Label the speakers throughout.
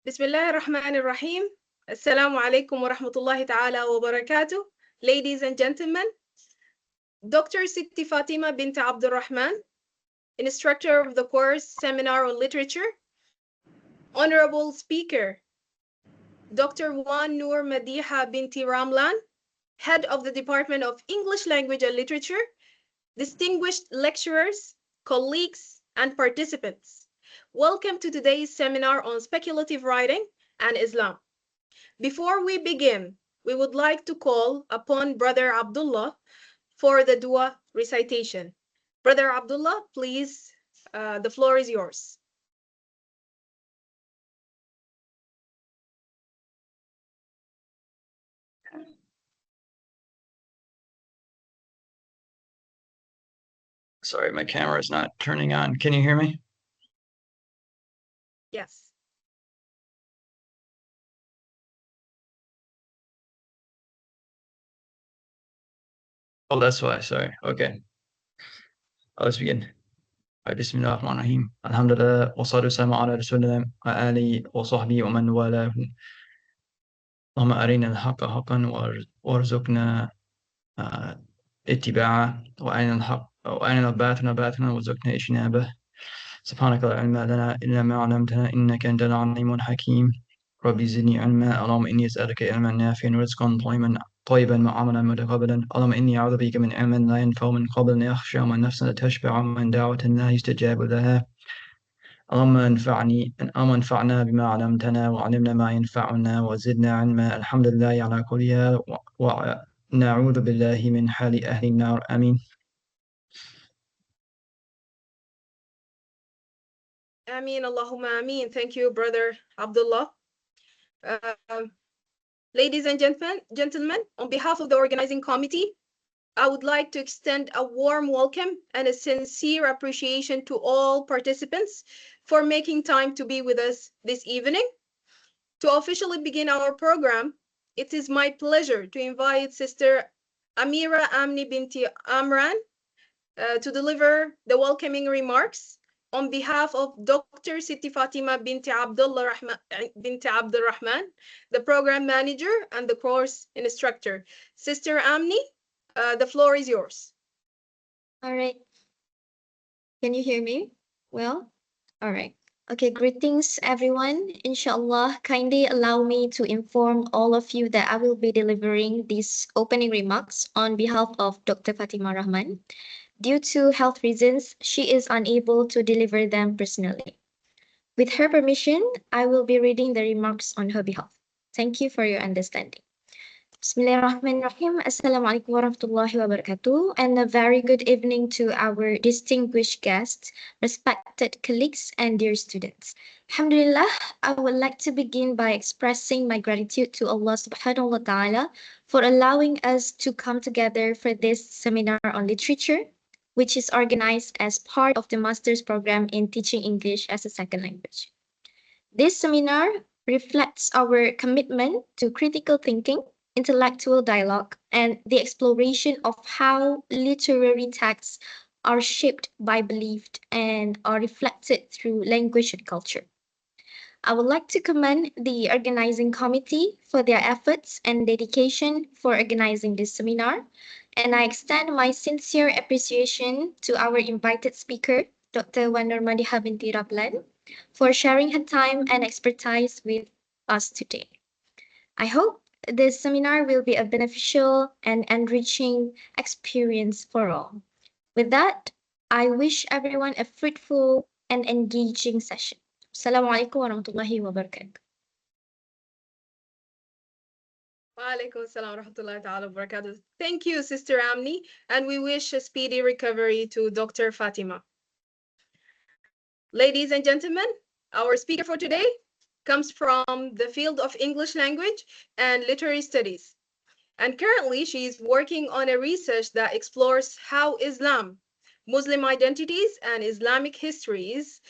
Speaker 1: Bismillah ar-Rahman ar-Rahim. Assalamu alaikum wa rahmatullahi ta'ala wa barakatuh. Ladies and gentlemen, Dr. Siti Fatimah Binti Abdul Rahman, instructor of the course Seminar on Literature, Honorable Speaker, Dr. Wan Nur Madiha Binti Ramlan, Head of the Department of English Language and Literature, distinguished lecturers, colleagues, and participants. Welcome to today's seminar on speculative writing and Islam. Before we begin, we would like to call upon Brother Abdullah for the dua recitation. Brother Abdullah, please, the floor is yours.
Speaker 2: Sorry, my camera is not turning on. Can you hear me?
Speaker 1: Yes.
Speaker 2: Oh, that's why. Sorry. Okay. Let's begin. Bismillah ar-Rahman ar-Rahim. Alhamdulillah, wa salatu wassalamu ala rasulillah wa alihi wa sahbihi wa man walahu. Allahumma arina al-haqqa haqqan warzuqna ittiba'a wa arina al-haqq wa arina al-batila batilan warzuqna ijtinabah. Subhanaka la ilma lana illa ma 'allamtana innaka antal 'alimul hakim. Rabbi zidni ilma. Allahumma inni as'aluka ilman nafi'an wa rizqan طيبا وعملا متقبلا اللهم إني أعوذ بك من علم لا ينفع من قبل يخشى ومن نفس لا تشبع ومن دعوة لا يستجاب لها اللهم انفعنا بما علمتنا وعلمنا ما ينفعنا وزدنا علما الحمد لله على كلها ونعوذ بالله من حال أهل النار آمين.
Speaker 1: Ameen, Allahumma ameen. Thank you, Brother Abdullah. Ladies and gentlemen, on behalf of the organizing committee, I would like to extend a warm welcome and a sincere appreciation to all participants for making time to be with us this evening. To officially begin our program, it is my pleasure to invite Sister Amira Amni Binti Amran to deliver the welcoming remarks on behalf of Dr. Siti Fatimah Binti Abdul Rahman, the program manager and the course instructor. Sister Amni, the floor is yours.
Speaker 3: All right. Can you hear me well? All right. Okay, greetings everyone. Inshallah, kindly allow me to inform all of you that I will be delivering these opening remarks on behalf of Dr. Fatimah Rahman. Due to health reasons, she is unable to deliver them personally. With her permission, I will be reading the remarks on her behalf. Thank you for your understanding. Bismillahirrahmanirrahim. Assalamualaikum warahmatullahi wabarakatuh. And a very good evening to our distinguished guests, respected colleagues, and dear students. Alhamdulillah, I would like to begin by expressing my gratitude to Allah subhanahu wa ta'ala for allowing us to come together for this seminar on literature, which is organized as part of the master's program in teaching English as a second language. This seminar reflects our commitment to critical thinking, intellectual dialogue, and the exploration of how literary texts are shaped by belief and are reflected through language and culture. I would like to commend the organizing committee for their efforts and dedication for organizing this seminar, and I extend my sincere appreciation to our invited speaker, Dr. Wan Nur Madiha Binti Ramlan, for sharing her time and expertise with us today. I hope this seminar will be a beneficial and enriching experience for all. With that, I wish everyone a fruitful and engaging session. Assalamualaikum warahmatullahi wabarakatuh.
Speaker 1: Thank you, Sister Amni, and we wish a speedy recovery to Dr. Fatima. Ladies and gentlemen, our speaker for today comes from the field of English language and literary studies. And currently, she is working on a research that explores how Islam, Muslim identities, and Islamic histories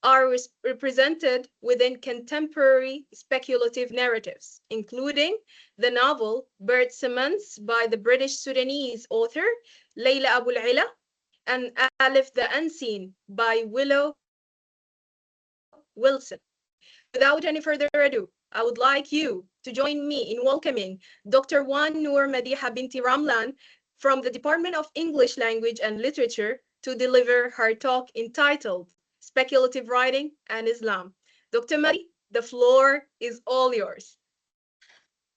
Speaker 1: are represented within contemporary speculative narratives, including the novel Bird Summons by the British Sudanese author Leila Aboulela and Alif the Unseen by Willow Wilson. Without any further ado, I would like you to join me in welcoming Dr. Wan Nur Madiha Binti Ramlan from the Department of English Language and Literature to deliver her talk entitled Speculative Writing and Islam. Dr. Madi, the floor is all yours.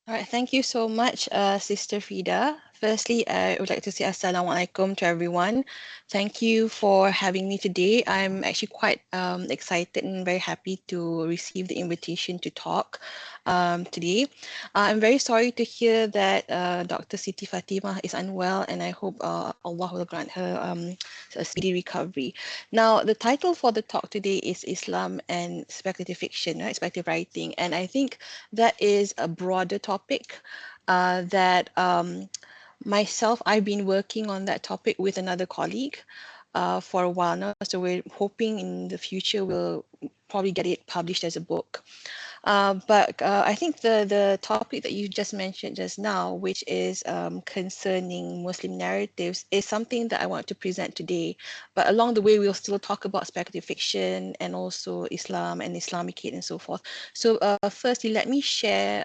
Speaker 4: All right, thank you so much, Sister Fidaa. Firstly, I would like to say Assalamu alaikum to everyone. Thank you for having me today. I'm actually quite excited and very happy to receive the invitation to talk today. I'm very sorry to hear that Dr. Siti Fatimah is unwell, and I hope Allah will grant her a speedy recovery. Now, the title for the talk today is Islam and Speculative Fiction, right? Speculative Writing, and I think that is a broader topic that myself, I've been working on that topic with another colleague for a while now. So we're hoping in the future we'll probably get it published as a book. But I think the topic that you just mentioned just now, which is concerning Muslim narratives, is something that I want to present today. But along the way, we'll still talk about speculative fiction and also Islam and Islamic and so forth. So firstly, let me share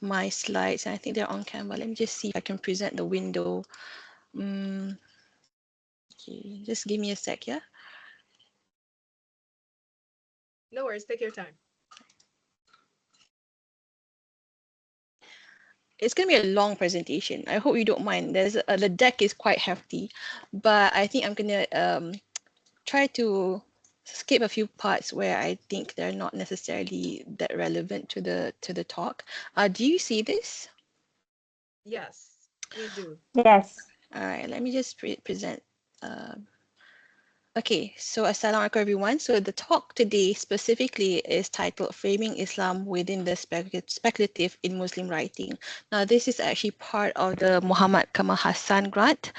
Speaker 4: my slides. And I think they're on camera. Let me just see if I can present the window. Okay, just give me a sec, yeah?
Speaker 1: No worries, take your time.
Speaker 4: It's going to be a long presentation. I hope you don't mind. The deck is quite hefty, but I think I'm going to try to skip a few parts where I think they're not necessarily that relevant to the talk. Do you see this?
Speaker 1: Yes, we do.
Speaker 5: Yes.
Speaker 4: All right, let me just present. Okay, so assalamu alaikum everyone. So the talk today specifically is titled Framing Islam Within the Speculative in Muslim Writing. Now this is actually part of the Muhammad Kamal Hassan grant,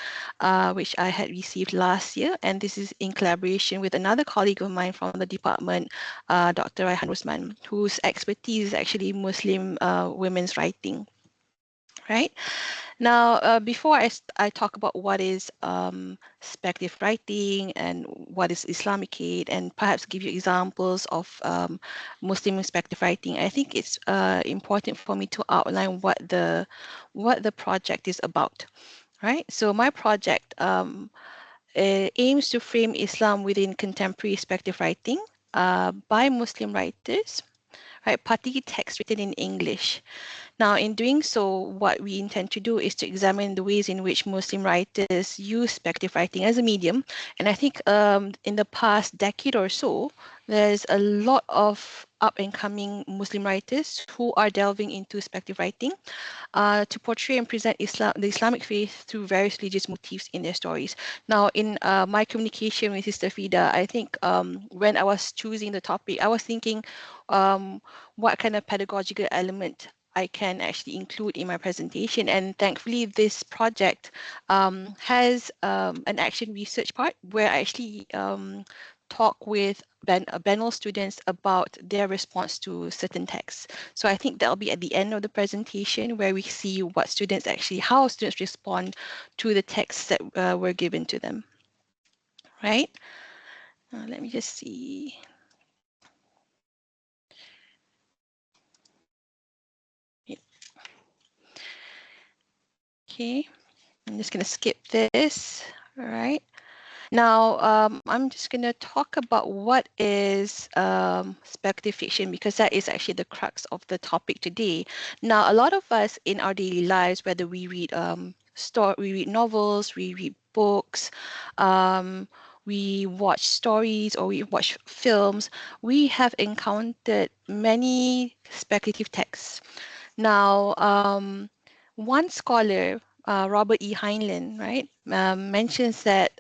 Speaker 4: which I had received last year. And this is in collaboration with another colleague of mine from the department, Dr. Rahman, whose expertise is actually Muslim women's writing. Right? Now, before I talk about what is speculative writing and what is Islamic and perhaps give you examples of Muslim speculative writing, I think it's important for me to outline what the project is about. Right? So my project aims to frame Islam within contemporary speculative writing by Muslim writers, right? Particularly text written in English. Now, in doing so, what we intend to do is to examine the ways in which Muslim writers use speculative writing as a medium. And I think in the past decade or so, there's a lot of up-and-coming Muslim writers who are delving into speculative writing to portray and present the Islamic faith through various religious motifs in their stories. Now, in my communication with Sister Fidaa, I think when I was choosing the topic, I was thinking what kind of pedagogical element I can actually include in my presentation. And thankfully, this project has an action research part where I actually talk with Benel students about their response to certain texts. So I think that'll be at the end of the presentation where we see what students actually, how students respond to the texts that were given to them. Right? Let me just see. Okay, I'm just going to skip this. All right. Now, I'm just going to talk about what is speculative fiction, because that is actually the crux of the topic today. Now, a lot of us in our daily lives, whether we read we read novels, we read books, we watch stories, or we watch films, we have encountered many speculative texts. Now, one scholar, Robert E. Heinlein, right, mentions that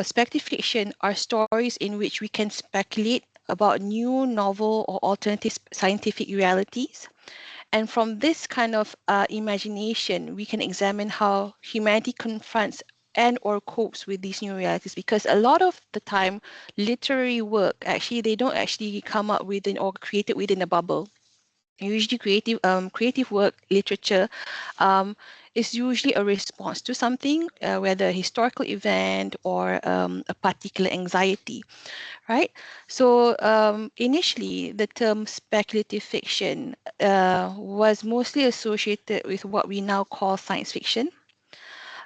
Speaker 4: speculative fiction are stories in which we can speculate about new, novel, or alternative scientific realities. And from this kind of imagination, we can examine how humanity confronts and or copes with these new realities, because a lot of the time, literary work, actually, they don't actually come up within or created within a bubble. Usually creative work, literature, is usually a response to something, whether a historical event or a particular anxiety, right? So initially, the term speculative fiction was mostly associated with what we now call science fiction.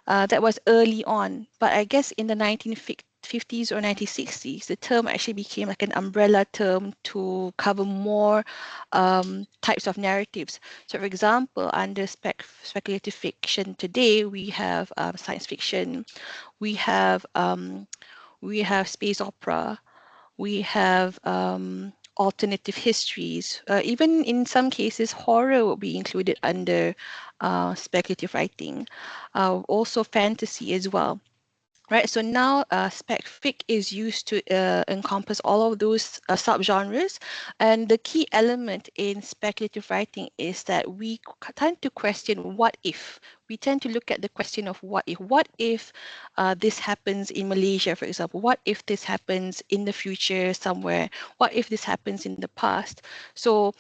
Speaker 4: That was early on, but I guess in the 1950s or 1960s, the term actually became like an umbrella term to cover more types of narratives. So, for example, under speculative fiction today, we have science fiction, we have space opera, we have alternative histories. Even in some cases, horror will be included under speculative writing. Also fantasy as well. Right, so now spec fic is used to encompass all of those subgenres, and the key element in speculative writing is that we tend to question what if. We tend to look at the question of what if. What if this happens in Malaysia, for example? What if this happens in the future somewhere? What if this happens in the past? So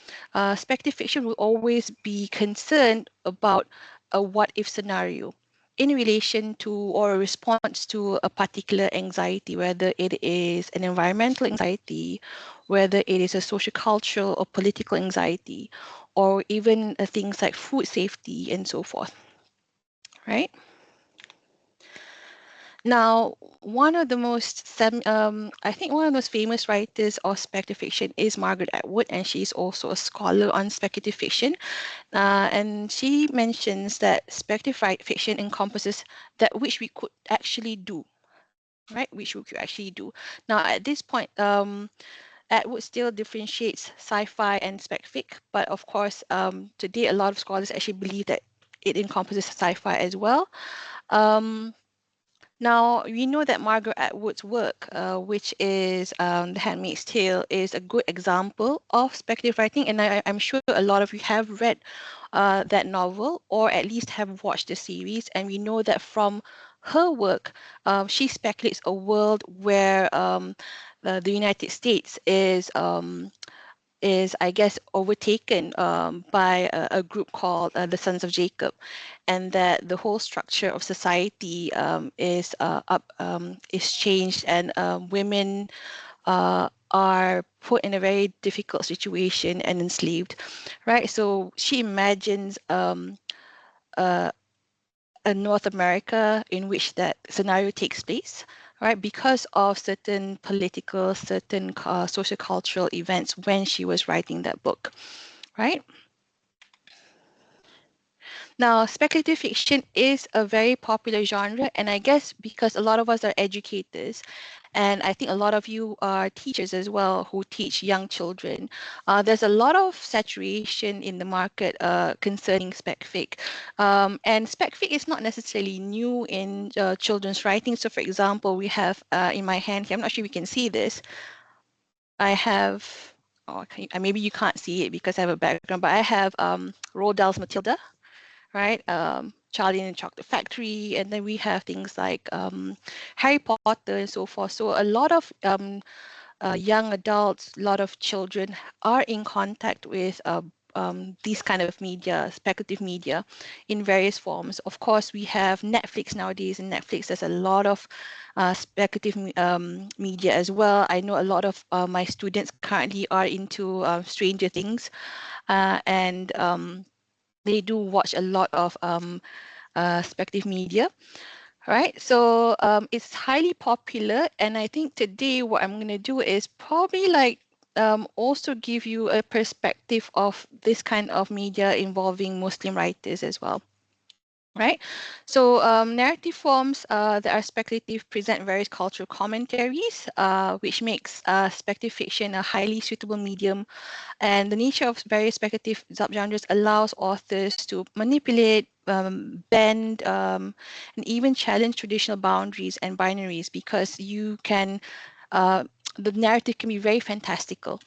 Speaker 4: speculative fiction will always be concerned about a what if scenario in relation to or a response to a particular anxiety, whether it is an environmental anxiety, whether it is a social, cultural, or political anxiety, or even things like food safety and so forth, right? Now, one of the most, I think one of the most famous writers of speculative fiction is Margaret Atwood, and she's also a scholar on speculative fiction. And she mentions that speculative fiction encompasses that which we could actually do, right? Which we could actually do. Now, at this point, Atwood still differentiates sci-fi and spec fic, but of course, today a lot of scholars actually believe that it encompasses sci-fi as well. Now, we know that Margaret Atwood's work, which is The Handmaid's Tale, is a good example of speculative writing, and I'm sure a lot of you have read that novel or at least have watched the series, and we know that from her work, she speculates a world where the United States is, I guess, overtaken by a group called the Sons of Jacob, and that the whole structure of society is changed, and women are put in a very difficult situation and enslaved, right? So she imagines a North America in which that scenario takes place, right? Because of certain political, certain socio-cultural events when she was writing that book, right? Now, speculative fiction is a very popular genre, and I guess because a lot of us are educators, and I think a lot of you are teachers as well who teach young children, there's a lot of saturation in the market concerning spec fic. And spec fic is not necessarily new in children's writing. So, for example, we have in my hand here, I'm not sure if you can see this, I have, maybe you can't see it because I have a background, but I have Roald Dahl's Matilda, right? Charlie and the Chocolate Factory, and then we have things like Harry Potter and so forth. So a lot of young adults, a lot of children are in contact with these kind of media, speculative media, in various forms. Of course, we have Netflix nowadays, and Netflix has a lot of speculative media as well. I know a lot of my students currently are into Stranger Things, and they do watch a lot of speculative media, right? So it's highly popular, and I think today what I'm going to do is probably like also give you a perspective of this kind of media involving Muslim writers as well. Right, so narrative forms that are speculative present various cultural commentaries, which makes speculative fiction a highly suitable medium. And the nature of various speculative subgenres allows authors to manipulate, bend, and even challenge traditional boundaries and binaries, because you can, the narrative can be very fantastical,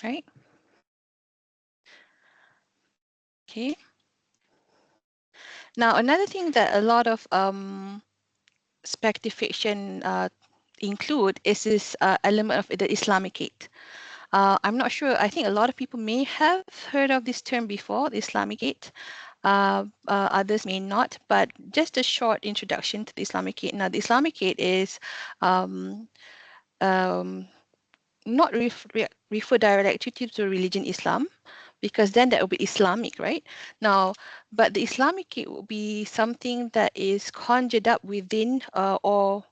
Speaker 4: right? Okay. Now, another thing that a lot of speculative fiction include is this element of the Islamic hate. I'm not sure, I think a lot of people may have heard of this term before, the Islamic hate. others may not, but just a short introduction to the Islamicate. Now, the Islamicate is not refer directly to religion Islam, because then that would be Islamic, right? Now, but the Islamicate will be something that is conjured up within or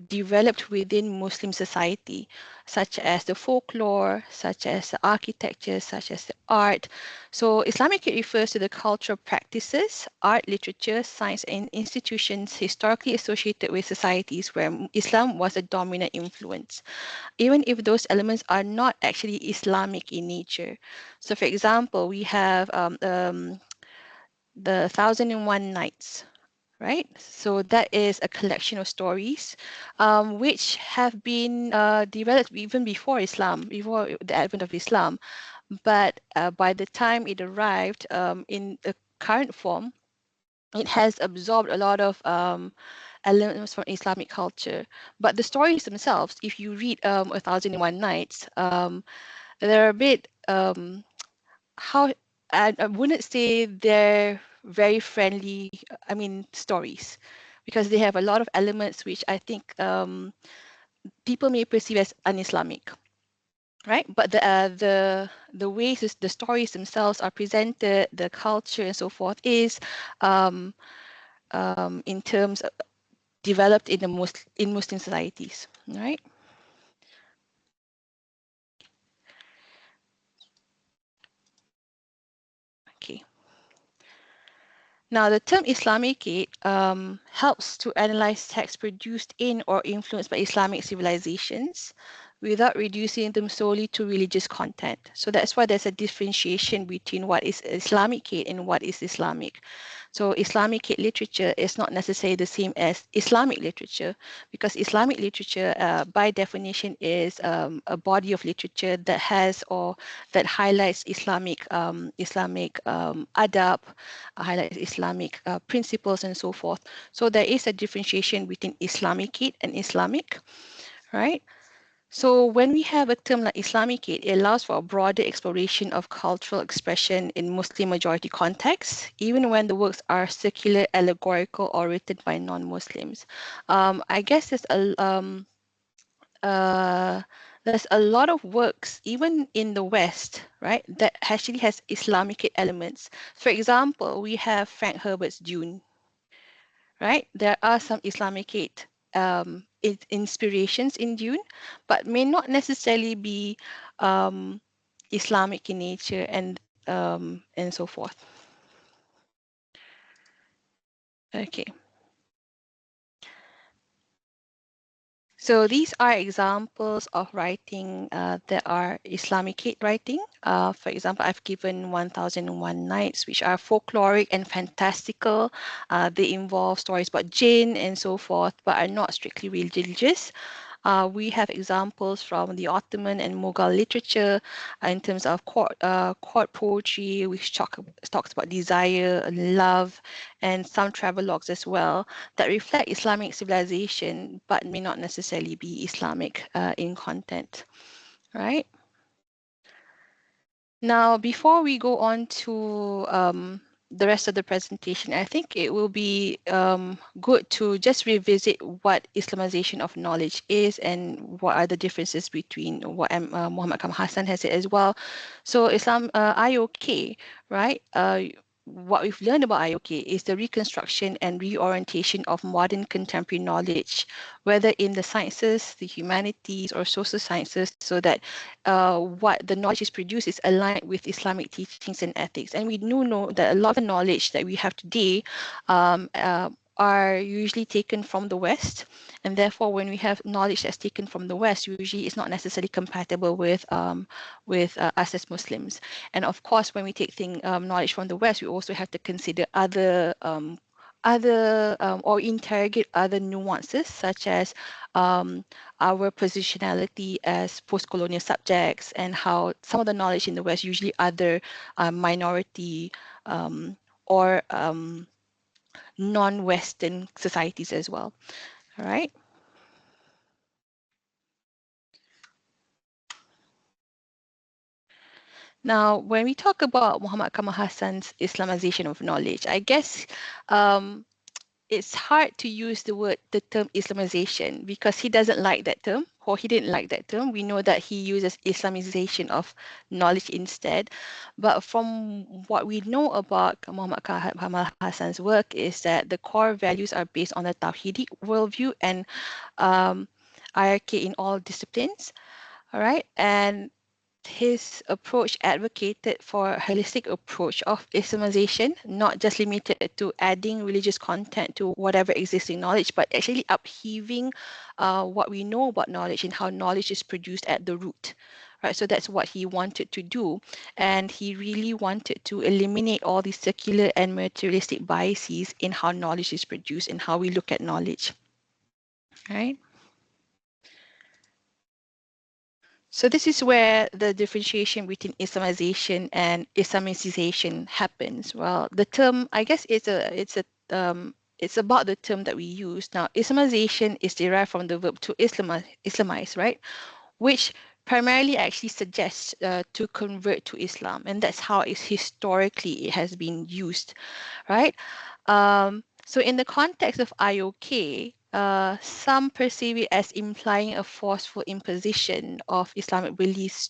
Speaker 4: developed within Muslim society, such as the folklore, such as the architecture, such as the art. So Islamic refers to the cultural practices, art, literature, science, and institutions historically associated with societies where Islam was a dominant influence, even if those elements are not actually Islamic in nature. So for example, we have the 1001 Nights, right? So that is a collection of stories which have been developed even before Islam, before the advent of Islam. But by the time it arrived in the current form, it has absorbed a lot of elements from Islamic culture. But the stories themselves, if you read 1001 Nights, they're a bit, how, I wouldn't say they're very friendly, I mean, stories, because they have a lot of elements which I think people may perceive as un-Islamic, right? But the ways the stories themselves are presented, the culture and so forth is in terms of developed in Muslim societies, right? Okay. Now, the term Islamicate helps to analyze texts produced in or influenced by Islamic civilizations without reducing them solely to religious content. So that's why there's a differentiation between what is Islamicate and what is Islamic. So Islamicate literature is not necessarily the same as Islamic literature, because Islamic literature, by definition, is a body of literature that has or that highlights Islamic adab, highlights Islamic principles and so forth. So there is a differentiation between Islamicate and Islamic, right? So when we have a term like Islamicate, it allows for a broader exploration of cultural expression in Muslim majority contexts, even when the works are secular, allegorical, or written by non-Muslims. I guess there's a lot of works, even in the West, right, that actually has Islamicate elements. For example, we have Frank Herbert's Dune, right? There are some Islamicate inspirations in Dune, but may not necessarily be Islamic in nature and so forth. Okay. So these are examples of writing that are Islamicate writing. For example, I've given 1001 Nights, which are folkloric and fantastical. They involve stories about jinn and so forth, but are not strictly religious. We have examples from the Ottoman and Mughal literature in terms of court poetry, which talks about desire and love, and some travelogues as well that reflect Islamic civilization, but may not necessarily be Islamic in content, right? Now, before we go on to the rest of the presentation, I think it will be good to just revisit what Islamization of knowledge is and what are the differences between what Muhammad Kamal Hassan has said as well. So IOK, right? What we've learned about IOK is the reconstruction and reorientation of modern contemporary knowledge, whether in the sciences, the humanities, or social sciences, so that what the knowledge is produced is aligned with Islamic teachings and ethics. And we do know that a lot of the knowledge that we have today are usually taken from the West, and therefore when we have knowledge that's taken from the West, usually it's not necessarily compatible with us as Muslims. And of course, when we take knowledge from the West, we also have to consider other or interrogate other nuances, such as our positionality as post-colonial subjects, and how some of the knowledge in the West usually other minority or non-Western societies as well. All right. Now, when we talk about Muhammad Kamal Hassan's Islamization of knowledge, I guess it's hard to use the term Islamization because he doesn't like that term, or he didn't like that term. We know that he uses Islamization of knowledge instead. But from what we know about Muhammad Kamal Hassan's work is that the core values are based on the Tawhidi worldview and hierarchy in all disciplines. All right. And his approach advocated for a holistic approach of Islamization, not just limited to adding religious content to whatever existing knowledge, but actually upheaving what we know about knowledge and how knowledge is produced at the root. Right, so that's what he wanted to do, and he really wanted to eliminate all these secular and materialistic biases in how knowledge is produced and how we look at knowledge. Right. So this is where the differentiation between Islamization and Islamicization happens. Well, the term, I guess, it's about the term that we use now. Islamization is derived from the verb to Islamize, right? Which primarily actually suggests to convert to Islam, and that's how it has been used, right? So in the context of IOK, some perceive it as implying a forceful imposition of Islamic beliefs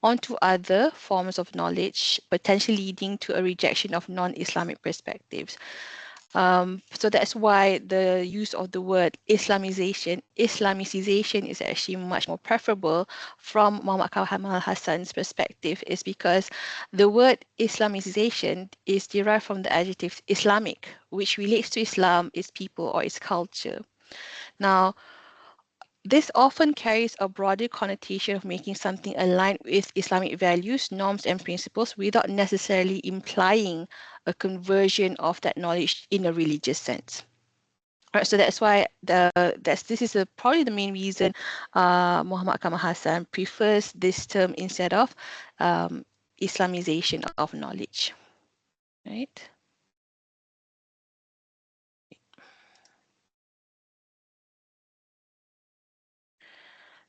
Speaker 4: onto other forms of knowledge, potentially leading to a rejection of non-Islamic perspectives. So that's why the use of the word Islamization is actually much more preferable from Muhammad Kamal Hassan's perspective, is because the word Islamization is derived from the adjective Islamic, which relates to Islam, its people, or its culture. Now, this often carries a broader connotation of making something aligned with Islamic values, norms, and principles without necessarily implying a conversion of that knowledge in a religious sense. Right, so that's why this is probably the main reason Muhammad Kamal Hassan prefers this term instead of Islamization of knowledge. Right.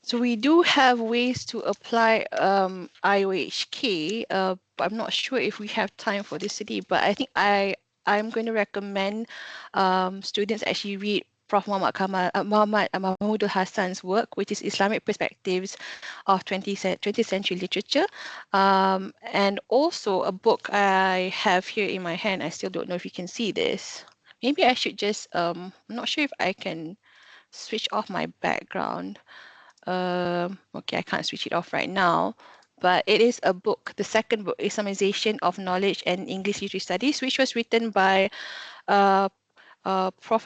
Speaker 4: So we do have ways to apply IOHK. I'm not sure if we have time for this today, but I think I'm going to recommend students actually read Prof. Mahmud Hassan's work, which is Islamic Perspectives of 20th Century Literature. And also a book I have here in my hand. I still don't know if you can see this. Maybe I should just, I'm not sure if I can switch off my background. Okay, I can't switch it off right now, but it is a book, the second book, Islamization of Knowledge and English Literature Studies, which was written by Prof.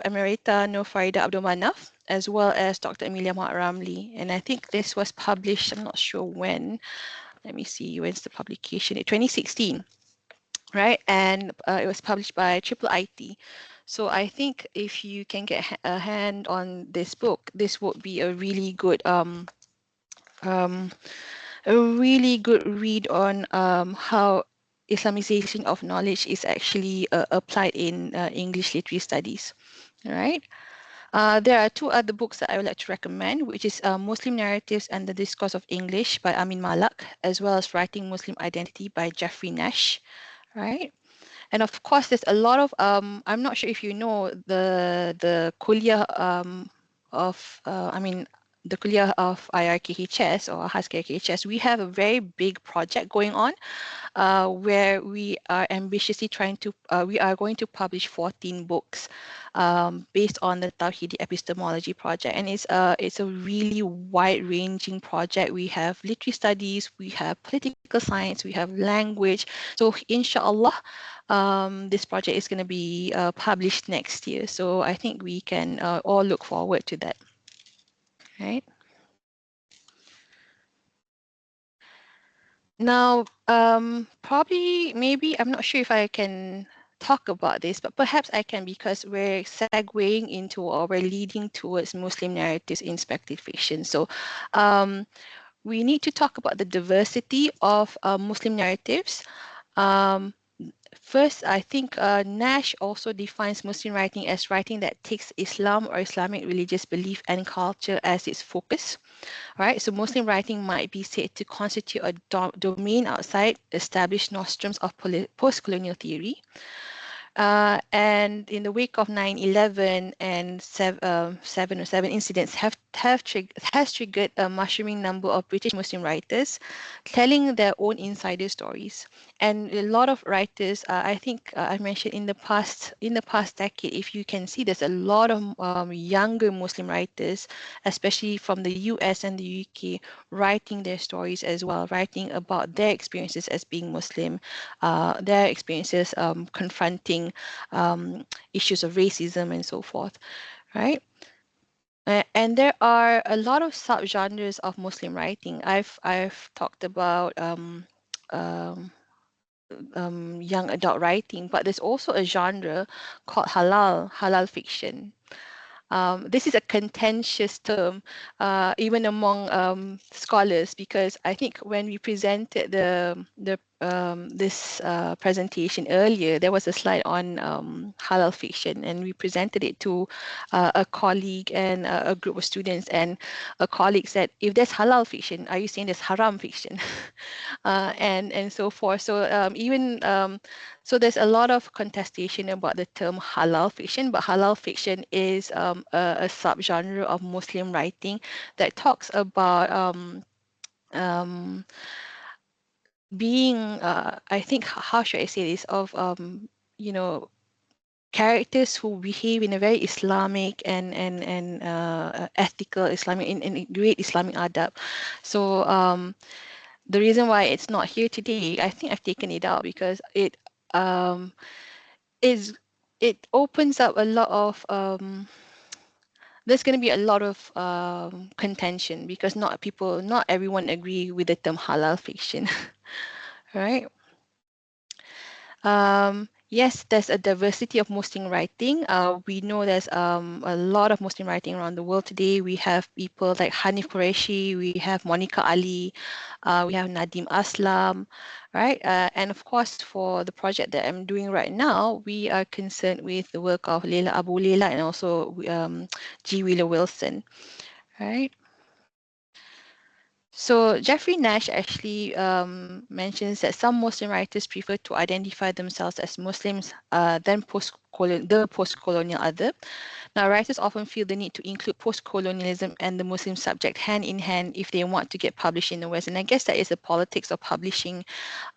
Speaker 4: Emerita Nur Abdul Manaf, as well as Dr. Emilia Ramli. And I think this was published, I'm not sure when. Let me see, when's the publication? 2016, right? And it was published by Triple IT. So I think if you can get a hand on this book, this would be a really good read on how Islamization of knowledge is actually applied in English literary studies. All right. There are two other books that I would like to recommend, which is Muslim Narratives and the Discourse of English by Amin Malak, as well as Writing Muslim Identity by Jeffrey Nash. Right. And of course, there's a lot of, I'm not sure if you know the Kulliyyah the Kulliyyah of IRKHS or HASKHS, we have a very big project going on where we are ambitiously we are going to publish 14 books based on the Tawhidi Epistemology project. And it's a really wide-ranging project. We have literary studies, we have political science, we have language. So inshallah, this project is going to be published next year. So I think we can all look forward to that. Right. Now, probably, maybe, I'm not sure if I can talk about this, but perhaps I can, because we're segueing into, or we're leading towards Muslim narratives in speculative fiction. So we need to talk about the diversity of Muslim narratives. first, I think Nash also defines Muslim writing as writing that takes Islam or Islamic religious belief and culture as its focus. Right, so Muslim writing might be said to constitute a domain outside established nostrums of post-colonial theory. And in the wake of 9/11 and 7/7 incidents has triggered a mushrooming number of British Muslim writers telling their own insider stories. And a lot of writers, I think I mentioned in the past decade, if you can see, there's a lot of younger Muslim writers, especially from the US and the UK, writing their stories as well, writing about their experiences as being Muslim, their experiences confronting issues of racism and so forth, right? And there are a lot of subgenres of Muslim writing. I've talked about young adult writing, but there's also a genre called halal fiction. This is a contentious term, even among scholars, because I think when we presented this presentation earlier, there was a slide on halal fiction, and we presented it to a colleague and a group of students, and a colleague said, "If there's halal fiction, are you saying there's haram fiction?" and so forth. So so there's a lot of contestation about the term halal fiction, but halal fiction is a subgenre of Muslim writing that talks about being, I think, how should I say this, of you know, characters who behave in a very Islamic and ethical Islamic, in great Islamic adab. So the reason why it's not here today, I think I've taken it out because it it opens up a lot of there's going to be a lot of contention because not everyone agree with the term halal fiction, right? Yes, there's a diversity of Muslim writing. We know there's a lot of Muslim writing around the world today. We have people like Hanif Qureshi, we have Monica Ali, we have Nadim Aslam, right? And of course, for the project that I'm doing right now, we are concerned with the work of Leila Aboulela and also G. Willow Wilson, right? So Jeffrey Nash actually mentions that some Muslim writers prefer to identify themselves as Muslims than the post-colonial other. Now, writers often feel the need to include post-colonialism and the Muslim subject hand in hand if they want to get published in the West. And I guess that is the politics of publishing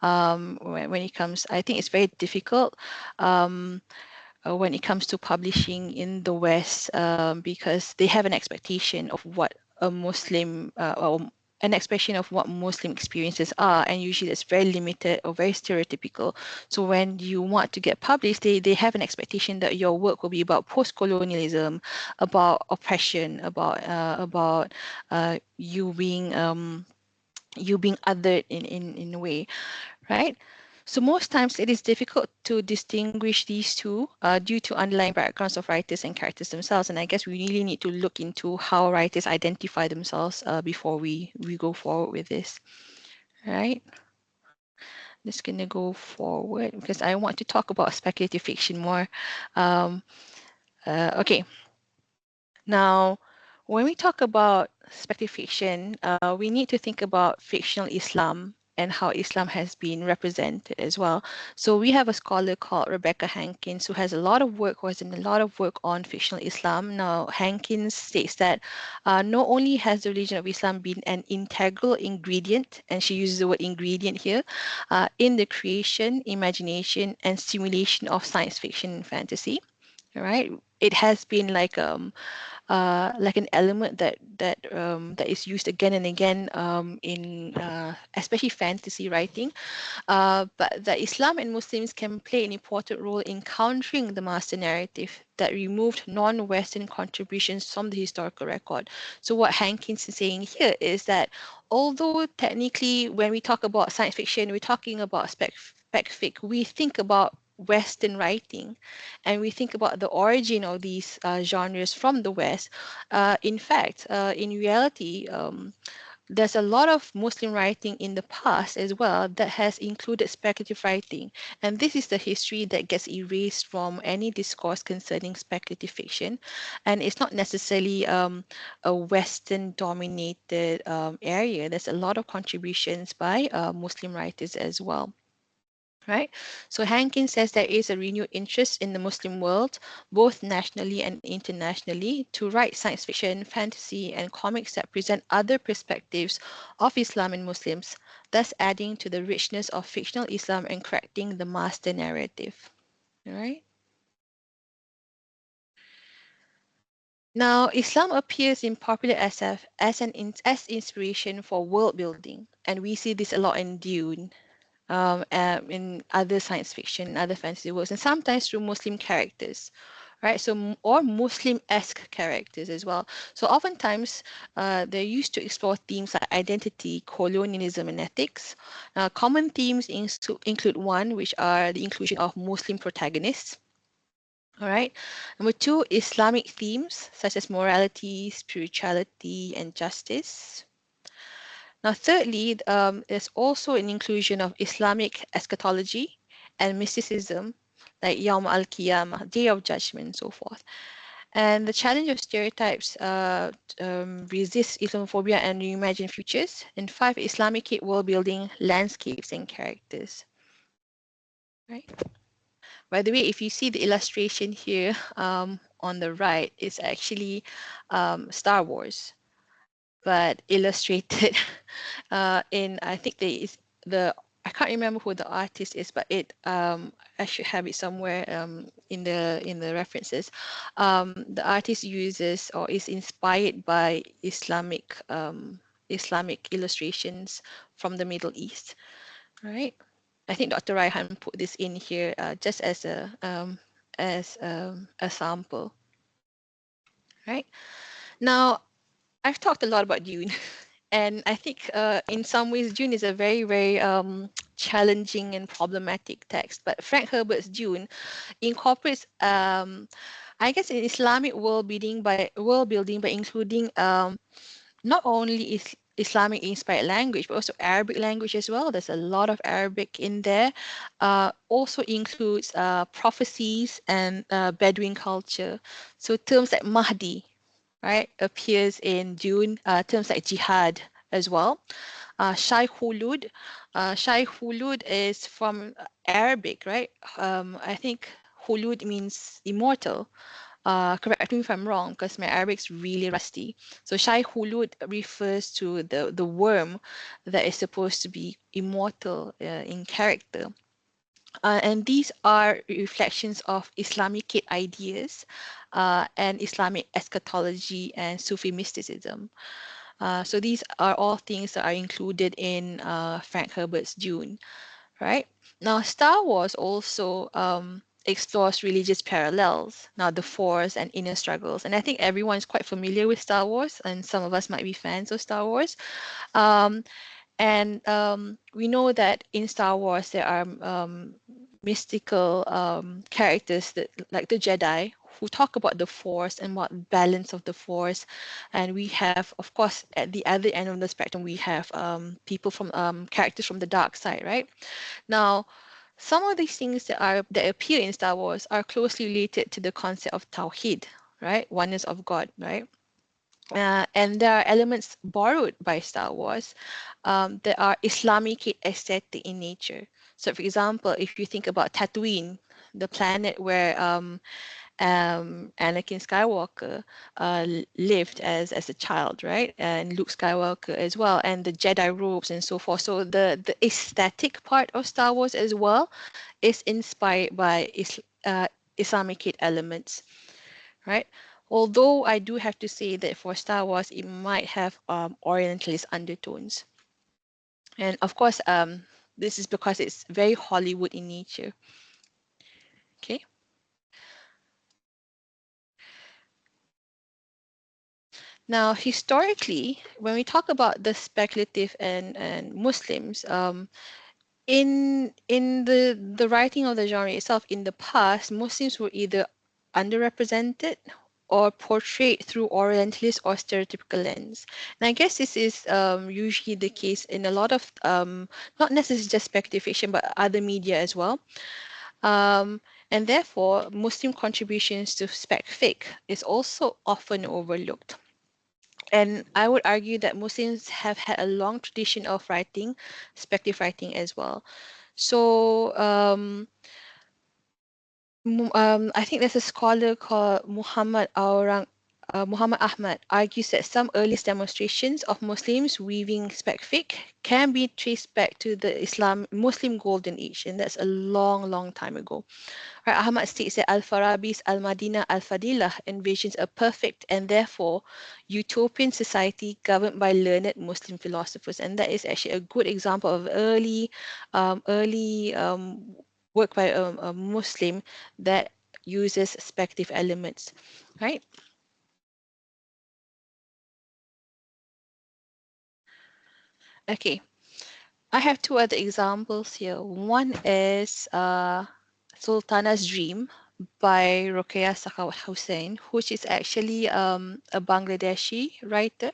Speaker 4: when it comes. I think it's very difficult when it comes to publishing in the West because they have an expectation of what a Muslim or an expression of what Muslim experiences are, and usually that's very limited or very stereotypical. So when you want to get published, they have an expectation that your work will be about post-colonialism, about oppression, about you being othered in a way, right? So most times it is difficult to distinguish these two due to underlying backgrounds of writers and characters themselves. And I guess we really need to look into how writers identify themselves before we go forward with this, right? Just gonna go forward because I want to talk about speculative fiction more. Okay. Now, when we talk about speculative fiction, we need to think about fictional Islam and how Islam has been represented as well. So we have a scholar called Rebecca Hankins who has done a lot of work on fictional Islam. Now, Hankins states that not only has the religion of Islam been an integral ingredient, and she uses the word ingredient here, in the creation, imagination, and stimulation of science fiction and fantasy, right? It has been like an element that is used again and again in especially fantasy writing. But that Islam and Muslims can play an important role in countering the master narrative that removed non-Western contributions from the historical record. So what Hankins is saying here is that although technically when we talk about science fiction, we're talking about spec fic, we think about Western writing, and we think about the origin of these genres from the West. In fact, in reality, there's a lot of Muslim writing in the past as well that has included speculative writing. And this is the history that gets erased from any discourse concerning speculative fiction. And it's not necessarily a Western dominated area. There's a lot of contributions by Muslim writers as well. Right? So Hankin says there is a renewed interest in the Muslim world, both nationally and internationally, to write science fiction, fantasy, and comics that present other perspectives of Islam and Muslims, thus adding to the richness of fictional Islam and correcting the master narrative. All right? Now, Islam appears in popular SF as inspiration for world building, and we see this a lot in Dune, in other science fiction, other fantasy works, and sometimes through Muslim characters, right? So, or Muslim-esque characters as well. So oftentimes, they're used to explore themes like identity, colonialism, and ethics. Common themes include one, which are the inclusion of Muslim protagonists. All right. Number two, Islamic themes such as morality, spirituality, and justice. Now, thirdly, there's also an inclusion of Islamic eschatology and mysticism, like Yawm al-Qiyamah, Day of Judgment, and so forth. And the challenge of stereotypes resist Islamophobia and reimagine futures. And five, Islamic world building, landscapes, and characters. Right. By the way, if you see the illustration here on the right, it's actually Star Wars, but illustrated in, I think I can't remember who the artist is, but I should have it somewhere in the references. The artist uses or is inspired by Islamic illustrations from the Middle East, right? I think Dr. Raihan put this in here just as a sample, right? Now, I've talked a lot about Dune, and I think in some ways Dune is a very, very challenging and problematic text. But Frank Herbert's Dune incorporates, I guess, an Islamic world building by including not only Islamic inspired language, but also Arabic language as well. There's a lot of Arabic in there. Also includes prophecies and Bedouin culture. So terms like Mahdi, right, appears in Dune. Terms like jihad as well. Shai Hulud. Shai Hulud is from Arabic, right? I think Hulud means immortal. Correct me if I'm wrong, because my Arabic's really rusty. So Shai Hulud refers to the worm that is supposed to be immortal in character. And these are reflections of Islamic ideas and Islamic eschatology and Sufi mysticism. So these are all things that are included in Frank Herbert's Dune, right? Now, Star Wars also explores religious parallels, now the Force and inner struggles. And I think everyone is quite familiar with Star Wars, and some of us might be fans of Star Wars. And we know that in Star Wars, there are mystical characters that, like the Jedi, who talk about the Force and what balance of the Force. And we have, of course, at the other end of the spectrum, we have people from characters from the dark side, right? Now, some of these things that appear in Star Wars are closely related to the concept of Tawhid, right? Oneness of God, right? And there are elements borrowed by Star Wars that are Islamic aesthetic in nature. So, for example, if you think about Tatooine, the planet where Anakin Skywalker lived as a child, right? And Luke Skywalker as well, and the Jedi robes and so forth. So the aesthetic part of Star Wars as well is inspired by Islamic elements, right? Although I do have to say that for Star Wars, it might have Orientalist undertones. And of course, this is because it's very Hollywood in nature. Okay. Now, historically, when we talk about the speculative and Muslims, in the writing of the genre itself, in the past, Muslims were either underrepresented or portrayed through Orientalist or stereotypical lens. And I guess this is usually the case in a lot of, not necessarily just speculative fiction, but other media as well. And therefore, Muslim contributions to spec fic is also often overlooked. And I would argue that Muslims have had a long tradition of writing, speculative writing as well. So I think there's a scholar called Muhammad Ahmad argues that some earliest demonstrations of Muslims weaving spec fic can be traced back to the Muslim Golden Age, and that's a long, long time ago. Right, Ahmad states that Al-Farabi's Al-Madinah Al-Fadilah envisions a perfect and therefore utopian society governed by learned Muslim philosophers, and that is actually a good example of early work by a Muslim that uses speculative elements, right? Okay, I have two other examples here. One is Sultana's Dream by Rokeya Sakhaw Hussain, which is actually a Bangladeshi writer.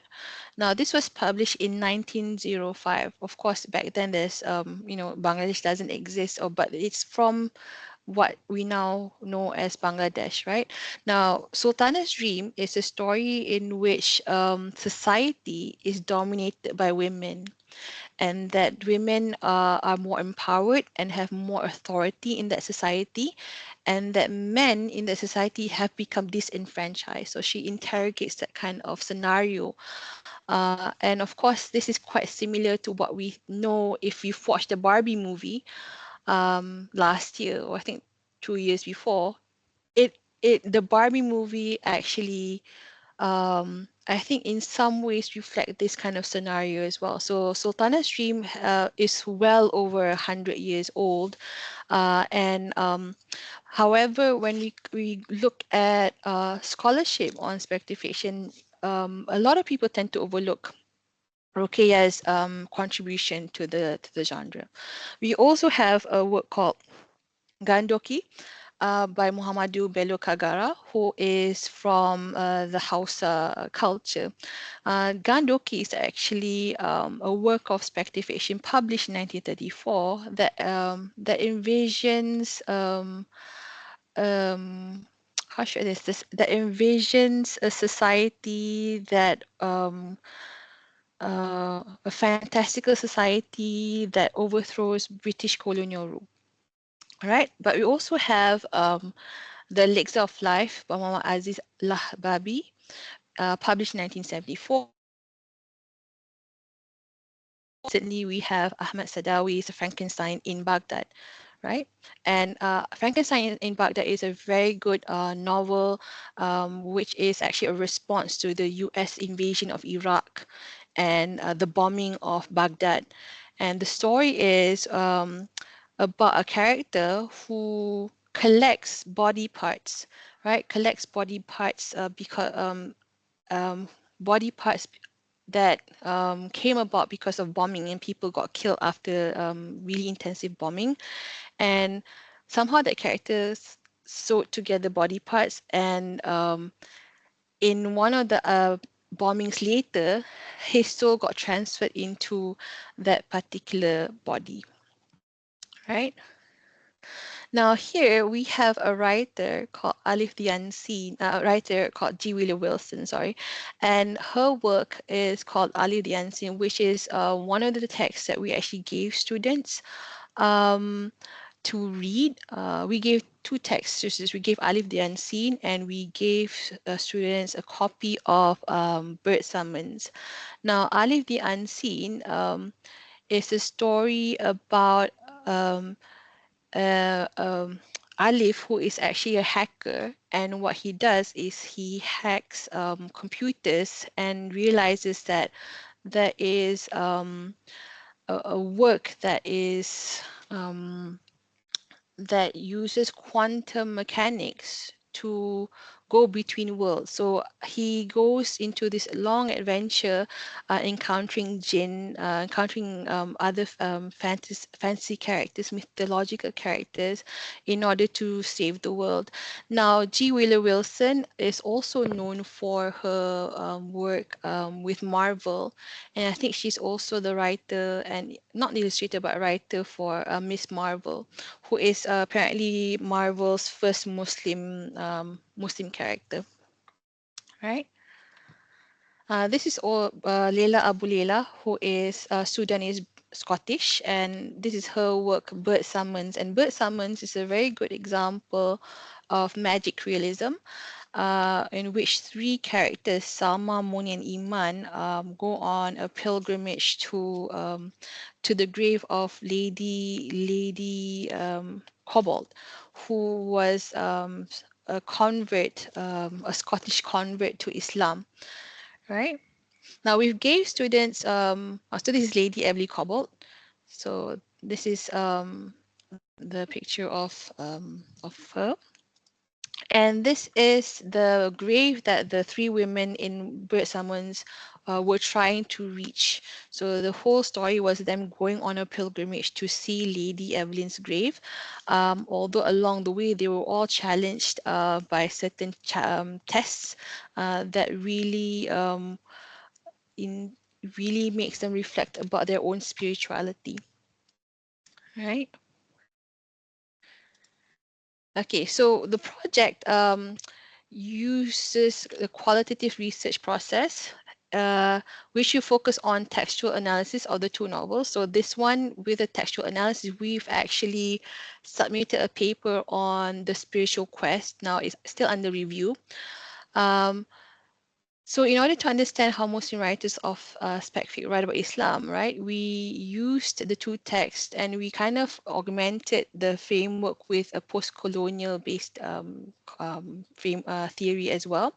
Speaker 4: Now, this was published in 1905. Of course, back then there's, Bangladesh doesn't exist, but it's from what we now know as Bangladesh, right? Now, Sultana's Dream is a story in which society is dominated by women, and that women are more empowered and have more authority in that society, and that men in the society have become disenfranchised. So she interrogates that kind of scenario. And of course, this is quite similar to what we know if you've watched the Barbie movie last year, or I think 2 years before. The Barbie movie actually I think in some ways reflect this kind of scenario as well. So Sultana's Dream is well over 100 years old. And however, when we look at scholarship on speculative fiction, a lot of people tend to overlook Rokeya's contribution to the genre. We also have a work called Gandoki, by Muhammadu Bello Kagara, who is from the Hausa culture. Gandoki is actually a work of speculative fiction published in 1934 that envisions how should I say this? That envisions a society that a fantastical society that overthrows British colonial rule. Right, but we also have The Elixir of Life by Muhammad Aziz Lahbabi, published in 1974. Recently, we have Ahmad Sadawi's Frankenstein in Baghdad, right? And Frankenstein in Baghdad is a very good novel, which is actually a response to the US invasion of Iraq and the bombing of Baghdad. And the story is about a character who collects body parts, right? Collects body parts because body parts that came about because of bombing, and people got killed after really intensive bombing. And somehow that character sewed together body parts, and in one of the bombings later, his soul got transferred into that particular body, right? Now here we have a writer called Alif the Unseen, a writer called Willow Wilson, sorry, and her work is called Alif the Unseen, which is one of the texts that we actually gave students to read. We gave two texts. We gave Alif the Unseen, and we gave students a copy of Bird Summons. Now, Alif the Unseen is a story about Alif, who is actually a hacker, and what he does is he hacks computers and realizes that there is a work that is that uses quantum mechanics to go between worlds. So he goes into this long adventure, encountering jinn, encountering other fantasy characters, mythological characters, in order to save the world. Now, Willow Wilson is also known for her work with Marvel, and I think she's also the writer, and not the illustrator, but writer for Miss Marvel, who is apparently Marvel's first Muslim character, right? This is all Leila Aboulela, who is Sudanese Scottish, and this is her work, Bird Summons. And Bird Summons is a very good example of magic realism, in which three characters, Salma, Moni, and Iman, go on a pilgrimage to the grave of Lady Cobalt, who was a convert, a Scottish convert to Islam, right? Now we gave students, so this is Lady Emily Cobalt. So this is the picture of her. And this is the grave that the three women in Bird Summons were trying to reach. So the whole story was them going on a pilgrimage to see Lady Evelyn's grave. Although along the way they were all challenged by certain tests that really really makes them reflect about their own spirituality, right? Okay, so the project uses the qualitative research process, which you focus on textual analysis of the two novels. So this one, with the textual analysis, we've actually submitted a paper on the spiritual quest. Now it's still under review. So in order to understand how Muslim writers of Specfic write about Islam, right, we used the two texts and we kind of augmented the framework with a post-colonial based theory as well.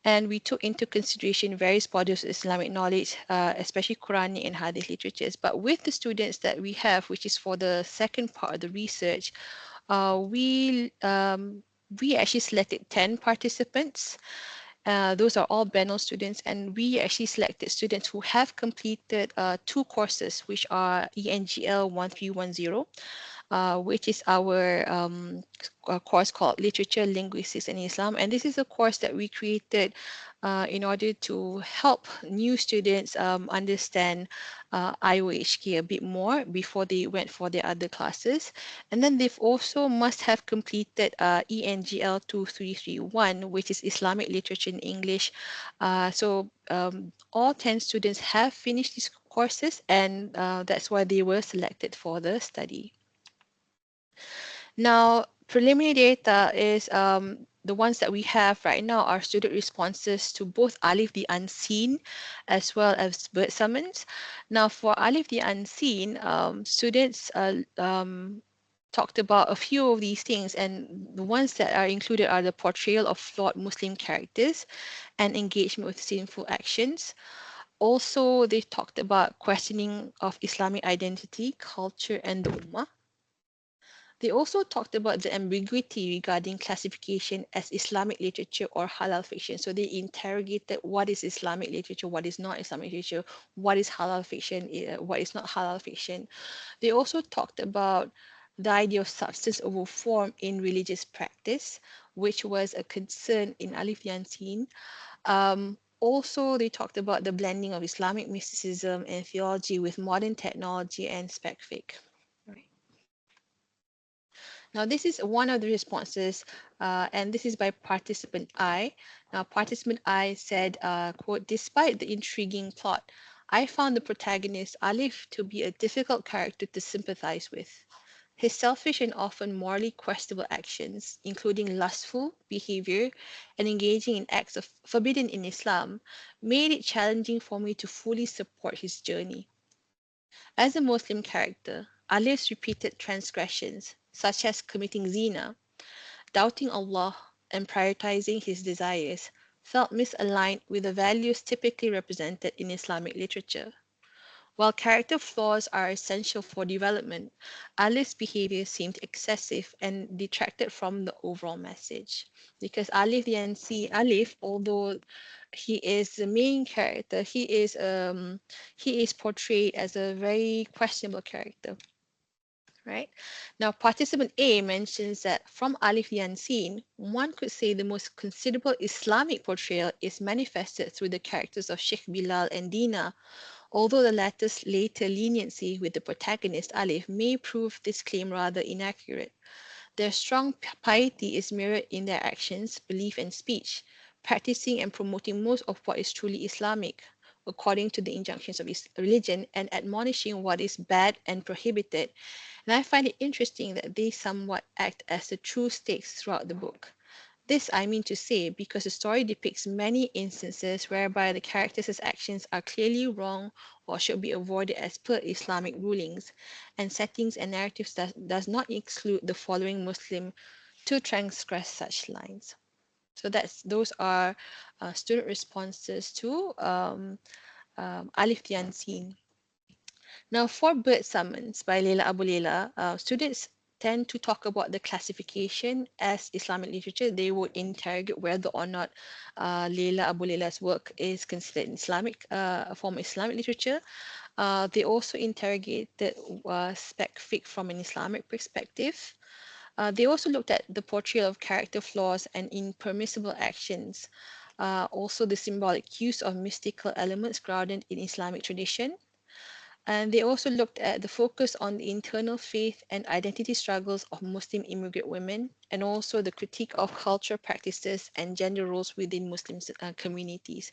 Speaker 4: And we took into consideration various bodies of Islamic knowledge, especially Quranic and Hadith literatures. But with the students that we have, which is for the second part of the research, we actually selected 10 participants. Those are all Benno students, and we actually selected students who have completed two courses, which are ENGL 1310, which is our course called Literature, Linguistics, and Islam. And this is a course that we created in order to help new students understand IOHK a bit more before they went for their other classes. And then they've also must have completed ENGL 2331, which is Islamic Literature in English. So all 10 students have finished these courses, and that's why they were selected for the study. Now, preliminary data is the ones that we have right now are student responses to both Alif the Unseen as well as Bird Summons. Now, for Alif the Unseen, students talked about a few of these things, and the ones that are included are the portrayal of flawed Muslim characters and engagement with sinful actions. Also, they talked about questioning of Islamic identity, culture, and the Ummah. They also talked about the ambiguity regarding classification as Islamic literature or halal fiction. So they interrogated what is Islamic literature, what is not Islamic literature, what is halal fiction, what is not halal fiction. They also talked about the idea of substance over form in religious practice, which was a concern in Alif the Unseen. Also, they talked about the blending of Islamic mysticism and theology with modern technology and specfic. Now, this is one of the responses, and this is by participant I. Now, participant I said, quote, despite the intriguing plot, I found the protagonist, Alif, to be a difficult character to sympathize with. His selfish and often morally questionable actions, including lustful behavior and engaging in acts of forbidden in Islam, made it challenging for me to fully support his journey. As a Muslim character, Alif's repeated transgressions, such as committing zina, doubting Allah, and prioritizing his desires, felt misaligned with the values typically represented in Islamic literature. While character flaws are essential for development, Alif's behavior seemed excessive and detracted from the overall message. Because Alif, although he is the main character, he is portrayed as a very questionable character. Right? Now, participant A mentions that from Alif the Unseen, one could say the most considerable Islamic portrayal is manifested through the characters of Sheikh Bilal and Dina, although the latter's later leniency with the protagonist Alif may prove this claim rather inaccurate. Their strong piety is mirrored in their actions, belief, and speech, practicing and promoting most of what is truly Islamic, according to the injunctions of religion, and admonishing what is bad and prohibited. And I find it interesting that they somewhat act as the true stakes throughout the book. This I mean to say because the story depicts many instances whereby the characters' actions are clearly wrong or should be avoided as per Islamic rulings, and settings and narratives does not exclude the following Muslim to transgress such lines. So those are student responses to Alif the Unseen. Now, for Bird Summons by Leila Aboulela, students tend to talk about the classification as Islamic literature. They would interrogate whether or not Leila Aboulela's work is considered Islamic, a form of Islamic literature. They also interrogated spec fic from an Islamic perspective. They also looked at the portrayal of character flaws and impermissible actions. Also, the symbolic use of mystical elements grounded in Islamic tradition. And they also looked at the focus on the internal faith and identity struggles of Muslim immigrant women, and also the critique of cultural practices and gender roles within Muslim communities.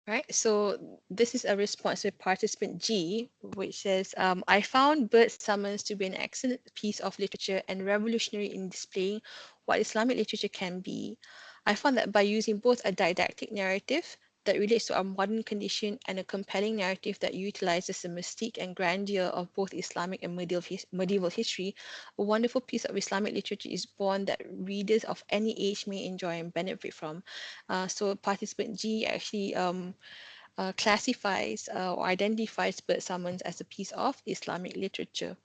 Speaker 4: Right, so this is a response to participant G, which says, I found Bird Summons to be an excellent piece of literature and revolutionary in displaying what Islamic literature can be. I found that by using both a didactic narrative that relates to our modern condition and a compelling narrative that utilizes the mystique and grandeur of both Islamic and medieval history, a wonderful piece of Islamic literature is born that readers of any age may enjoy and benefit from. So participant G actually classifies or identifies Bird Summons as a piece of Islamic literature.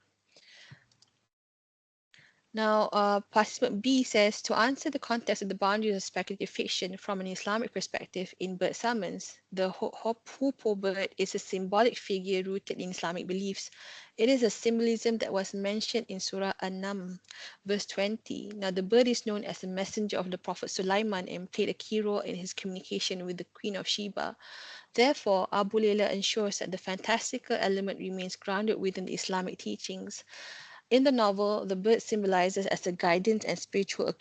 Speaker 4: Now, participant B says, to answer the context of the boundaries of speculative fiction from an Islamic perspective in Bird Summons, the hoopoe bird is a symbolic figure rooted in Islamic beliefs. It is a symbolism that was mentioned in Surah An-Naml, verse 20. Now, the bird is known as the messenger of the Prophet Sulaiman and played a key role in his communication with the Queen of Sheba. Therefore, Aboulela ensures that the fantastical element remains grounded within the Islamic teachings. In the novel, the bird symbolizes as a guidance and spiritual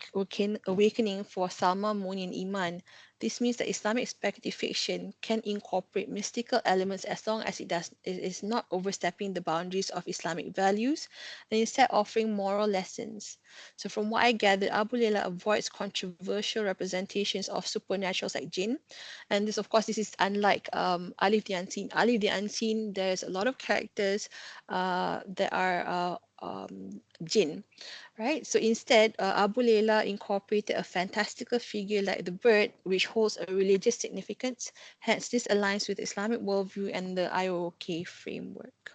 Speaker 4: awakening for Salma, Moni, and Iman. This means that Islamic speculative fiction can incorporate mystical elements as long as it is not overstepping the boundaries of Islamic values and instead offering moral lessons. So from what I gathered, Aboulela avoids controversial representations of supernaturals like jinn. And this, of course, this is unlike Alif the Unseen. Alif the Unseen, there's a lot of characters that are jinn, right? So instead, Aboulela incorporated a fantastical figure like the bird, which holds a religious significance. Hence, this aligns with Islamic worldview and the IOK framework,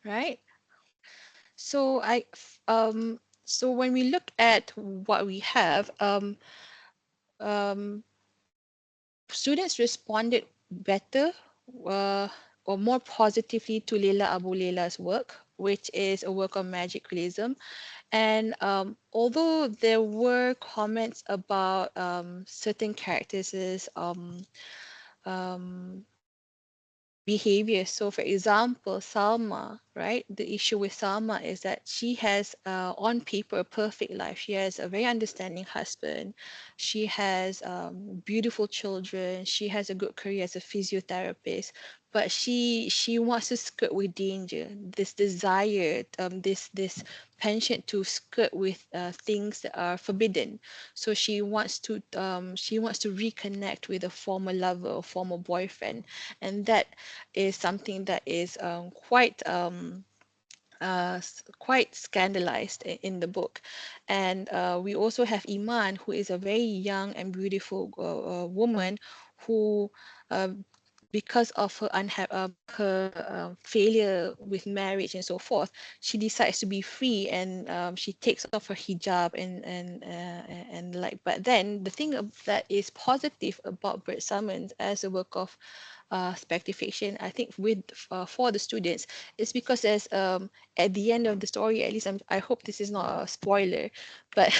Speaker 4: right? So so when we look at what we have, students responded better or more positively to Leila Aboulela's work, which is a work of magic realism. And although there were comments about certain characters' behavior. So for example, Salma, right? The issue with Salma is that she has on paper a perfect life. She has a very understanding husband. She has beautiful children. She has a good career as a physiotherapist. But she wants to skirt with danger. This desire, this penchant to skirt with things that are forbidden. So she wants to reconnect with a former lover or former boyfriend, and that is something that is quite scandalized in the book. And we also have Iman, who is a very young and beautiful woman who because of her failure with marriage and so forth, she decides to be free, and she takes off her hijab and like. But then the thing that is positive about Bird Summons as a work of spectification, I think, with for the students, is because there's at the end of the story, at least I hope this is not a spoiler, but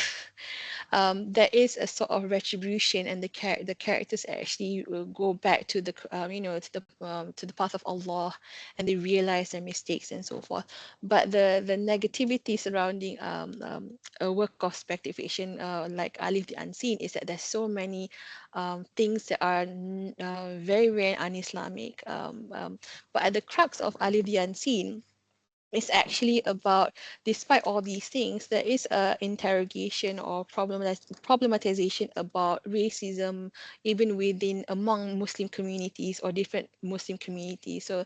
Speaker 4: there is a sort of retribution, and the characters actually go back to the to the path of Allah, and they realize their mistakes and so forth. But the negativity surrounding a work of spectification like Alif the Unseen is that there's so many things that are very, very un-Islamic. But at the crux of Alif the Unseen, it's actually about, despite all these things, there is a interrogation or problematization about racism, even among Muslim communities or different Muslim communities. So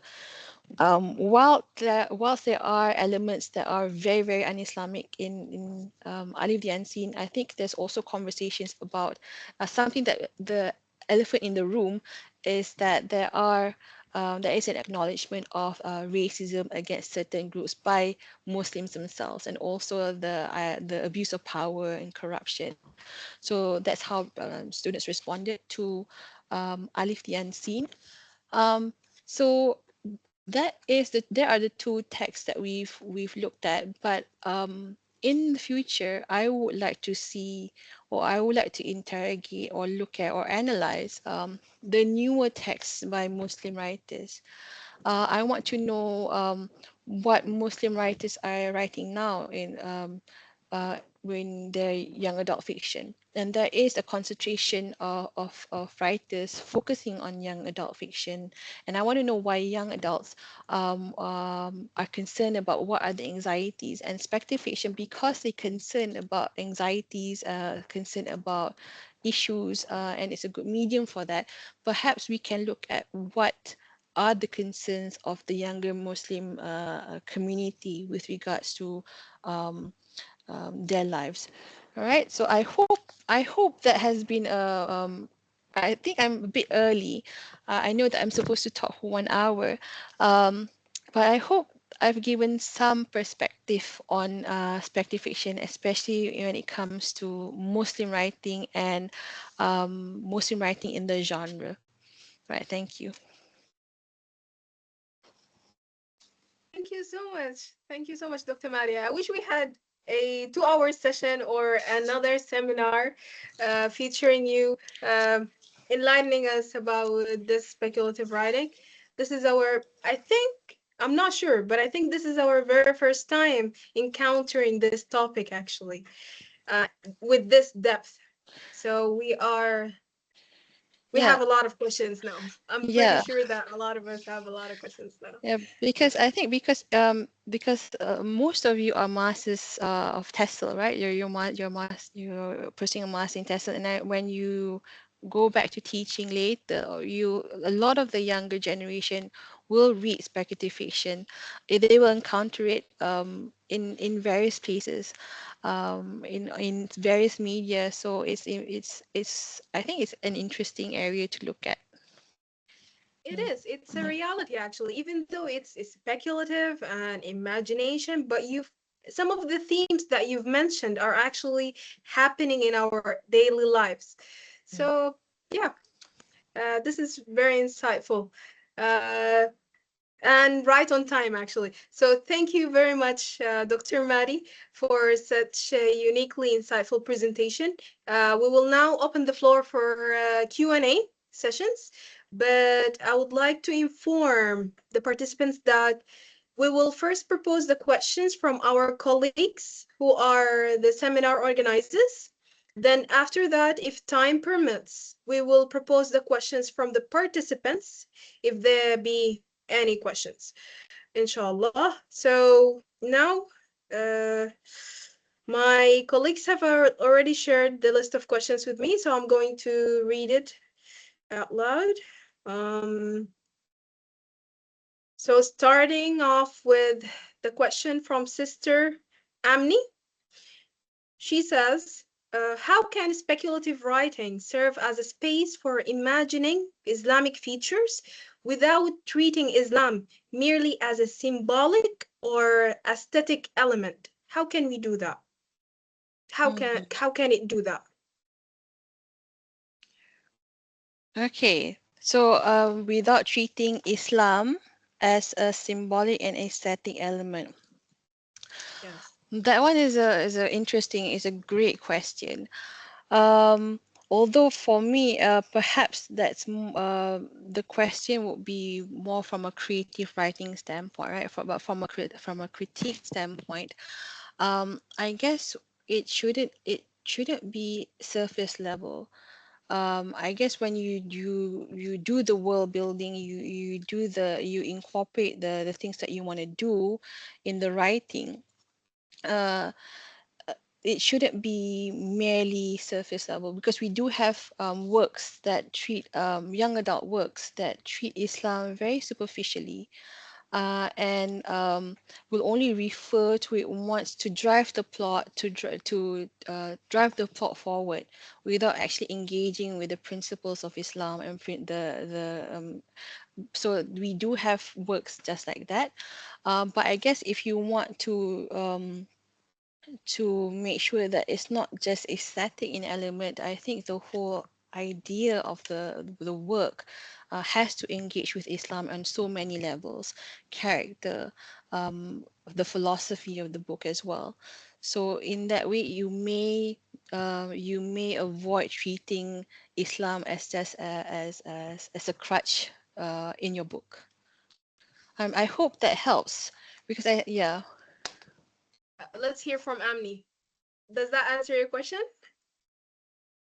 Speaker 4: whilst there are elements that are very, very un-Islamic in Alif the Unseen, I think there's also conversations about something that the elephant in the room is that there is an acknowledgement of racism against certain groups by Muslims themselves, and also the abuse of power and corruption. So that's how students responded to Alif the Unseen. So there are the two texts that we've looked at, but in the future, I would like to see, or I would like to interrogate or look at or analyze the newer texts by Muslim writers. I want to know what Muslim writers are writing now in their young adult fiction. And there is a concentration of writers focusing on young adult fiction. And I want to know why young adults are concerned about what are the anxieties and speculative fiction, because they're concerned about anxieties, concerned about issues, and it's a good medium for that. Perhaps we can look at what are the concerns of the younger Muslim community with regards to their lives. All right, so I hope that has been I think I'm a bit early. I know that I'm supposed to talk for 1 hour, but I hope I've given some perspective on speculative fiction, especially when it comes to Muslim writing and Muslim writing in the genre. Right, thank you.
Speaker 1: Thank you so much. Thank you so much, Dr. Maria. I wish we had a 2-hour session or another seminar featuring you, enlightening us about this speculative writing. This is I'm not sure, but I think this is our very first time encountering this topic, actually, with this depth. So we have a lot of questions now. I'm pretty sure that a lot of us have a lot of questions now.
Speaker 4: Yeah, because I think because most of you are masters of TESOL, right? You're pursuing a master in TESOL, and when you go back to teaching later, a lot of the younger generation will read speculative fiction. They will encounter it in various places, in various media. So it's I think it's an interesting area to look at.
Speaker 1: It is. It's a reality, actually, even though it's speculative and imagination, but some of the themes that you've mentioned are actually happening in our daily lives. So yeah, this is very insightful. And right on time, actually. So thank you very much, Dr. Mady, for such a uniquely insightful presentation. We will now open the floor for Q&A sessions, but I would like to inform the participants that we will first propose the questions from our colleagues who are the seminar organizers. Then after that, if time permits, we will propose the questions from the participants, if there be any questions, inshallah. So now my colleagues have already shared the list of questions with me, so I'm going to read it out loud. So starting off with the question from Sister Amni. She says, How can speculative writing serve as a space for imagining Islamic features without treating Islam merely as a symbolic or aesthetic element? How can we do that? How can it do that?
Speaker 4: Okay, so without treating Islam as a symbolic and aesthetic element,
Speaker 1: Yes.
Speaker 4: that one is a great question. Although for me, perhaps the question would be more from a creative writing standpoint, right? But from a critique standpoint, I guess it shouldn't be surface level. I guess when you do the world building, you incorporate the things that you want to do in the writing. Uh, it shouldn't be merely surface level, because we do have works that treat young adult works that treat Islam very superficially, and will only refer to it once to drive the plot drive the plot forward, without actually engaging with the principles of Islam and so we do have works just like that. But I guess if you want to make sure that it's not just aesthetic in element, I think the whole idea of the work has to engage with Islam on so many levels, character, the philosophy of the book as well. So in that way, you may avoid treating Islam as just as a crutch in your book. I hope that helps, because yeah.
Speaker 1: Let's hear from Amni. Does that answer your question?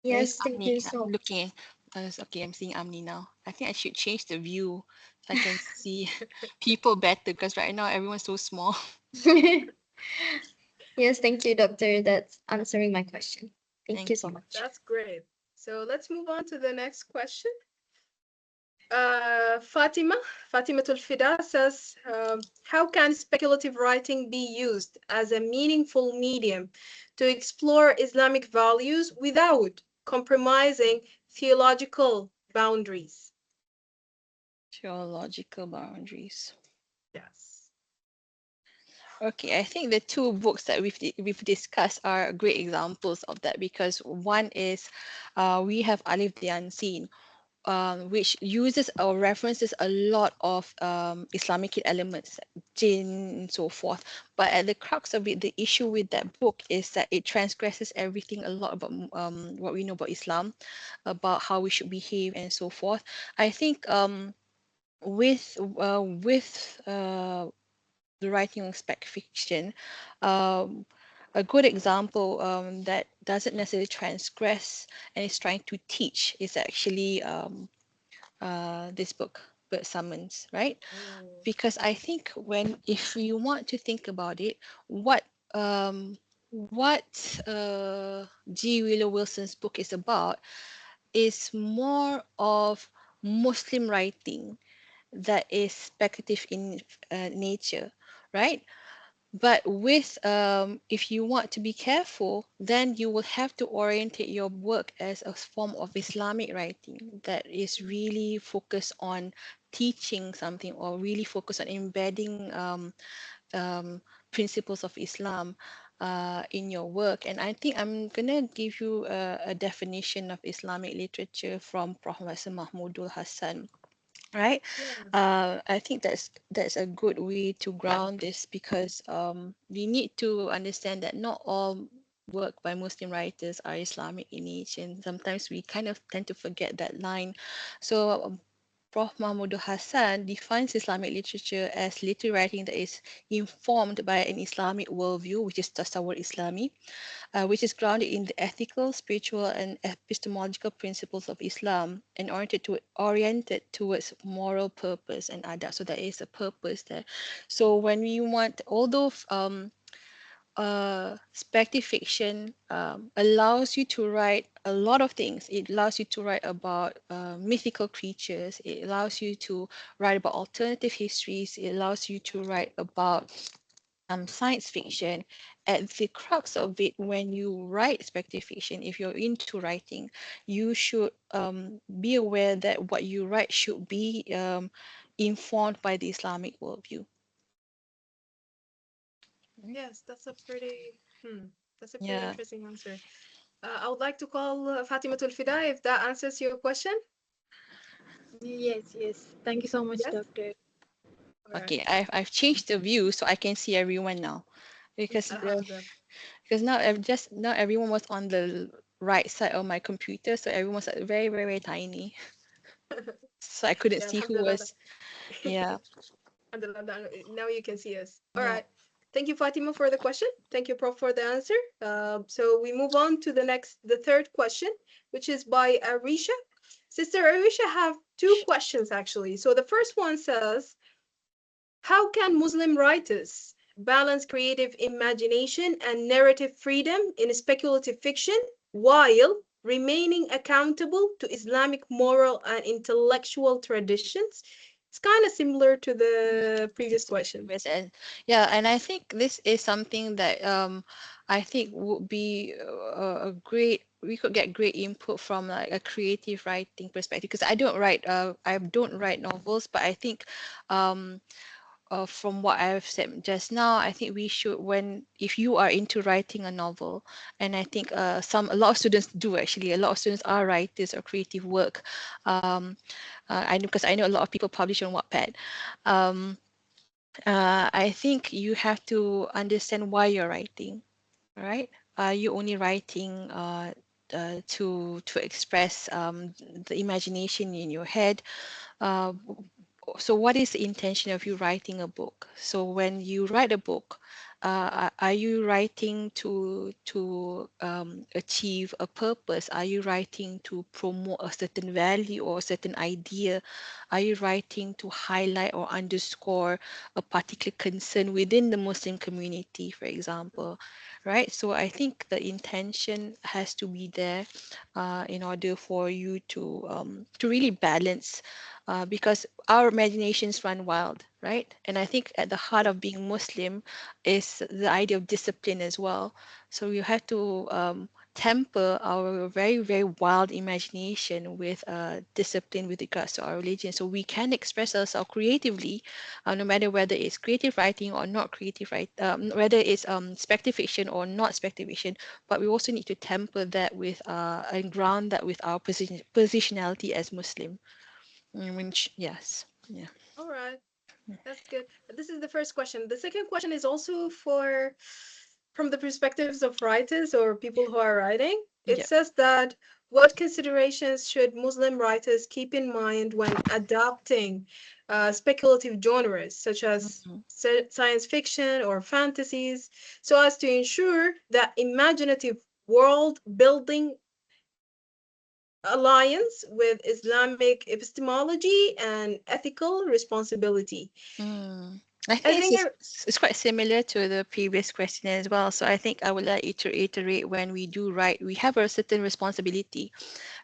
Speaker 3: Yes, thank
Speaker 4: Amni.
Speaker 3: you so
Speaker 4: I'm looking. Okay, I'm seeing Amni now. I think I should change the view so I can see people better, because right now everyone's so small.
Speaker 3: Yes, thank you, doctor. That's answering my question. Thank you so much.
Speaker 1: That's great. So let's move on to the next question. Fatimah Fidaa says, how can speculative writing be used as a meaningful medium to explore Islamic values without compromising theological boundaries?
Speaker 4: Theological boundaries.
Speaker 1: Yes.
Speaker 4: Okay, I think the two books that we've discussed are great examples of that, because one is we have Alif the Unseen, which uses or references a lot of Islamic elements, jinn and so forth. But at the crux of it, the issue with that book is that it transgresses everything a lot about what we know about Islam, about how we should behave and so forth. I think with the writing of spec fiction, a good example that doesn't necessarily transgress and is trying to teach is actually this book, Bird Summons, right? Because I think if you want to think about it, what G. Willow Wilson's book is about is more of Muslim writing that is speculative in nature, right? But if you want to be careful, then you will have to orientate your work as a form of Islamic writing that is really focused on teaching something, or really focused on embedding principles of Islam in your work. And I think I'm gonna give you a definition of Islamic literature from Professor Mahmudul Hassan. Right. I think that's a good way to ground this, because we need to understand that not all work by Muslim writers are Islamic in nature, and sometimes we kind of tend to forget that line. So Prof. Mahmud Hassan defines Islamic literature as literary writing that is informed by an Islamic worldview, which is Tasawwur Islami, which is grounded in the ethical, spiritual, and epistemological principles of Islam, and oriented towards moral purpose and adab. So there is a purpose there. So when we want, although speculative fiction allows you to write a lot of things. It allows you to write about mythical creatures. It allows you to write about alternative histories. It allows you to write about science fiction, at the crux of it, when you write speculative fiction, if you're into writing, you should be aware that what you write should be informed by the Islamic worldview.
Speaker 1: Yes, that's a pretty that's a pretty
Speaker 4: Yeah.
Speaker 1: interesting answer. I would like to call Fatimah Fidaa if that answers your question.
Speaker 5: Yes, yes. Thank you so much,
Speaker 1: Yes.
Speaker 5: Doctor.
Speaker 1: All right.
Speaker 4: Okay, I've changed the view so I can see everyone now, because
Speaker 1: Alhamdulillah.
Speaker 4: now everyone was on the right side of my computer, so everyone was like very, very, very tiny, so I couldn't
Speaker 1: Yeah,
Speaker 4: see who
Speaker 1: Alhamdulillah.
Speaker 4: was. Yeah.
Speaker 1: Alhamdulillah. Now you can see us. All
Speaker 4: Yeah.
Speaker 1: right. Thank you, Fatima, for the question. Thank you, Prof, for the answer. So we move on to the third question, which is by Arisha. Sister Arisha have two questions actually. So the first one says, how can Muslim writers balance creative imagination and narrative freedom in speculative fiction while remaining accountable to Islamic moral and intellectual traditions? It's kind of similar to the previous question.
Speaker 4: Yes, and yeah, and I think this is something that I think would be a great. We could get great input from like a creative writing perspective, because I don't write novels, but I think from what I've said just now, I think we should, if you are into writing a novel, and I think a lot of students do actually, a lot of students are writers or creative work. I know, because I know a lot of people publish on Wattpad. I think you have to understand why you're writing, right? Are you only writing to express the imagination in your head? Uh, so what is the intention of you writing a book? So when you write a book, are you writing to achieve a purpose? Are you writing to promote a certain value or a certain idea? Are you writing to highlight or underscore a particular concern within the Muslim community, for example? Right? So I think the intention has to be there in order for you to really balance, because our imaginations run wild, right? And I think at the heart of being Muslim is the idea of discipline as well. So you have to temper our very, very wild imagination with discipline with regards to our religion, so we can express ourselves creatively, no matter whether it's creative writing or not creative writing, whether it's speculative fiction or not speculative fiction. But we also need to temper that with and ground that with our positionality as Muslim. Which, yes, yeah.
Speaker 1: All right, that's good. This is the first question. The second question is also from the perspectives of writers or people who are writing. It
Speaker 4: Yeah.
Speaker 1: says that what considerations should Muslim writers keep in mind when adapting speculative genres such as science fiction or fantasies, so as to ensure that imaginative world building alliance with Islamic epistemology and ethical responsibility?
Speaker 4: I
Speaker 1: I
Speaker 4: think
Speaker 1: think
Speaker 4: it's quite similar to the previous question as well. So I think I would like you to reiterate, when we do write, we have a certain responsibility,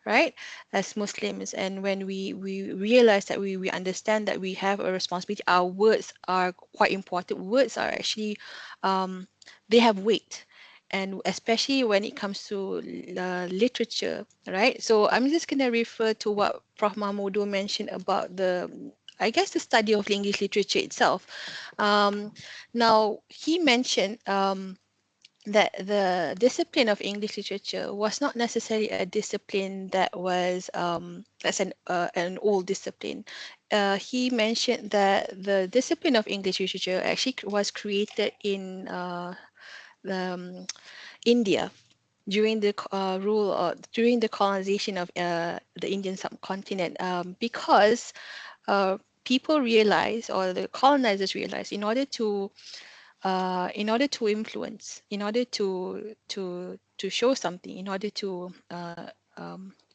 Speaker 4: right, as Muslims. And when we realize that we understand that we have a responsibility, our words are quite important. Words are actually, they have weight. And especially when it comes to literature, right? So I'm just going to refer to what Prof. Mahmoudou mentioned about I guess, the study of English literature itself. Now, he mentioned that the discipline of English literature was not necessarily a discipline that's an old discipline. He mentioned that the discipline of English literature actually was created in India during the during the colonization of the Indian subcontinent, because people realize, or the colonizers realize, in order to influence, in order to show something, in order to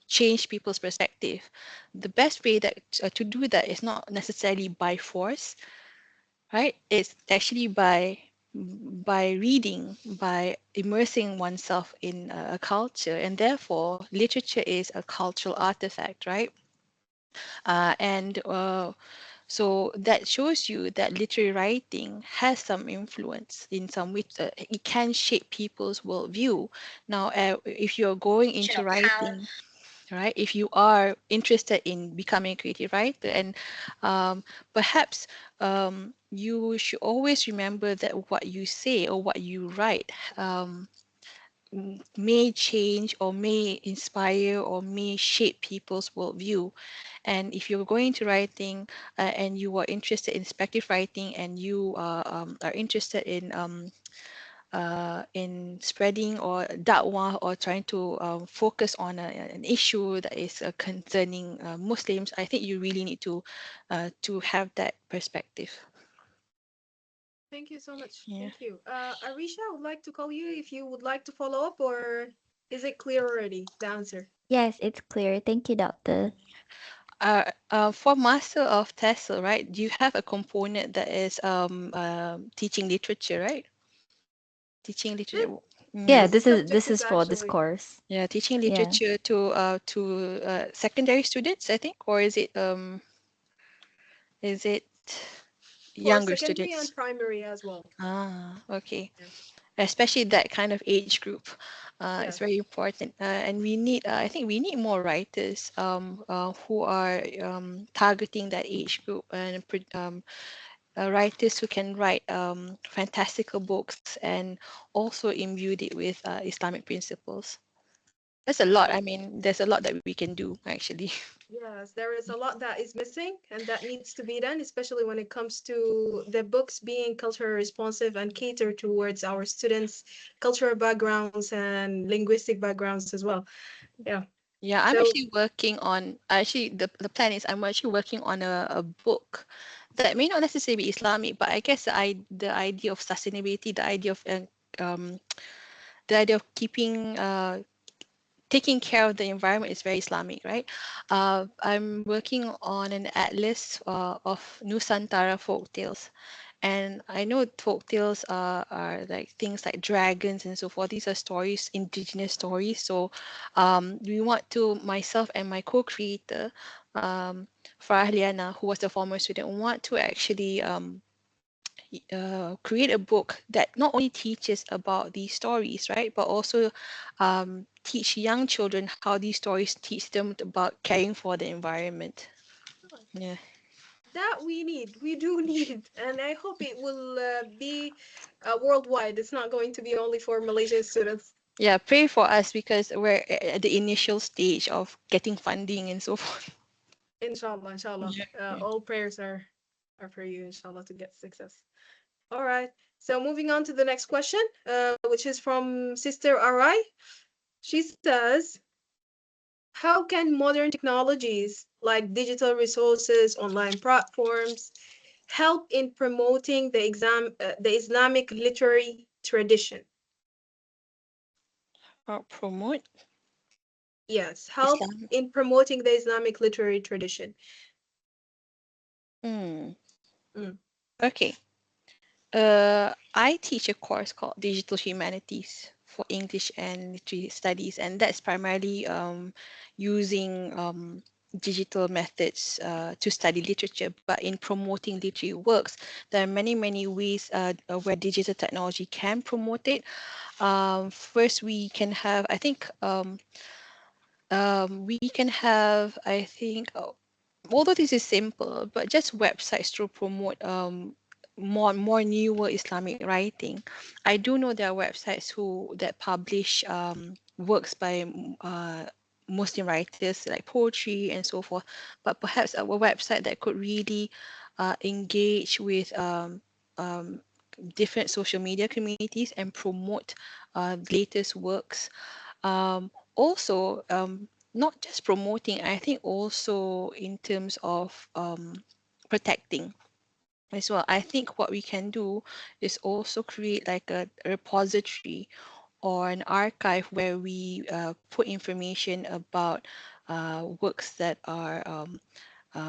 Speaker 4: change people's perspective, the best way that to do that is not necessarily by force, right? It's actually by reading, by immersing oneself in a culture, and therefore literature is a cultural artifact, right? And So that shows you that literary writing has some influence in some way. It can shape people's worldview. Now, if you're going into writing, right, if you are interested in becoming a creative writer, and perhaps you should always remember that what you say or what you write may change or may inspire or may shape people's worldview. And if you're going to writing and you are interested in speculative writing, and you are interested in spreading or da'wah, or trying to focus on an issue that is concerning Muslims, I think you really need to have that perspective.
Speaker 1: Thank you so much.
Speaker 4: Yeah.
Speaker 1: Thank you. Arisha, I would like to call you if you would like to follow up, or is it clear already, the answer?
Speaker 6: Yes, it's clear. Thank you, doctor.
Speaker 4: For Master of TESOL, right, you have a component that is teaching literature, right? Teaching literature.
Speaker 6: Yeah,
Speaker 1: This
Speaker 4: Mm.
Speaker 1: is
Speaker 6: this
Speaker 1: subjective
Speaker 6: is for this
Speaker 1: actually.
Speaker 6: course.
Speaker 4: Yeah, teaching
Speaker 6: Yeah.
Speaker 4: literature to secondary students, I think, or is it
Speaker 1: For
Speaker 4: younger
Speaker 1: secondary
Speaker 4: students?
Speaker 1: and primary as well.
Speaker 4: Ah, okay.
Speaker 1: Yeah.
Speaker 4: Especially that kind of age group, it's
Speaker 1: Yes.
Speaker 4: very important. And we need, I think, we need more writers who are targeting that age group, and writers who can write fantastical books and also imbued it with Islamic principles. That's a lot. I mean, there's a lot that we can do actually.
Speaker 1: Yes, there is a lot that is missing and that needs to be done, especially when it comes to the books being culturally responsive and cater towards our students' cultural backgrounds and linguistic backgrounds as well. Yeah.
Speaker 4: Yeah, I'm
Speaker 1: So
Speaker 4: actually working on, actually the plan is I'm actually working on a book that may not necessarily be Islamic, but I guess the idea of sustainability, um, the idea of keeping taking care of the environment is very Islamic, right? I'm working on an atlas of Nusantara folk tales. And I know folk tales are like things like dragons and so forth. These are stories, indigenous stories. So we want to, myself and my co-creator, Farah Liana, who was a former student, want to actually create a book that not only teaches about these stories, right, but also teach young children how these stories teach them about caring for the environment. Yeah.
Speaker 1: that we do need, and I hope it will be worldwide. It's not going to be only for Malaysian students.
Speaker 4: Yeah, pray for us because we're at the initial stage of getting funding and so forth.
Speaker 1: Inshallah, inshallah.
Speaker 4: Yeah.
Speaker 1: All prayers are for you, inshallah, to get success. All right. So moving on to the next question, which is from Sister Arai. She says, how can modern technologies like digital resources, online platforms, help in promoting the Islamic literary tradition?
Speaker 4: Promote
Speaker 1: Yes, help
Speaker 4: Islam.
Speaker 1: in promoting the Islamic literary tradition.
Speaker 4: Mm.
Speaker 1: Mm.
Speaker 4: Okay. I teach a course called Digital Humanities for English and Literature Studies, and that's primarily using digital methods to study literature. But in promoting literary works, there are many, many ways where digital technology can promote it. First, we can have, I think, we can have, I think, although this is simple, but just websites to promote more newer Islamic writing. I do know there are websites that publish works by Muslim writers like poetry and so forth, but perhaps a website that could really engage with different social media communities and promote latest works. Also, not just promoting, I think also in terms of protecting as well. I think what we can do is also create like a repository or an archive where we put information about works that are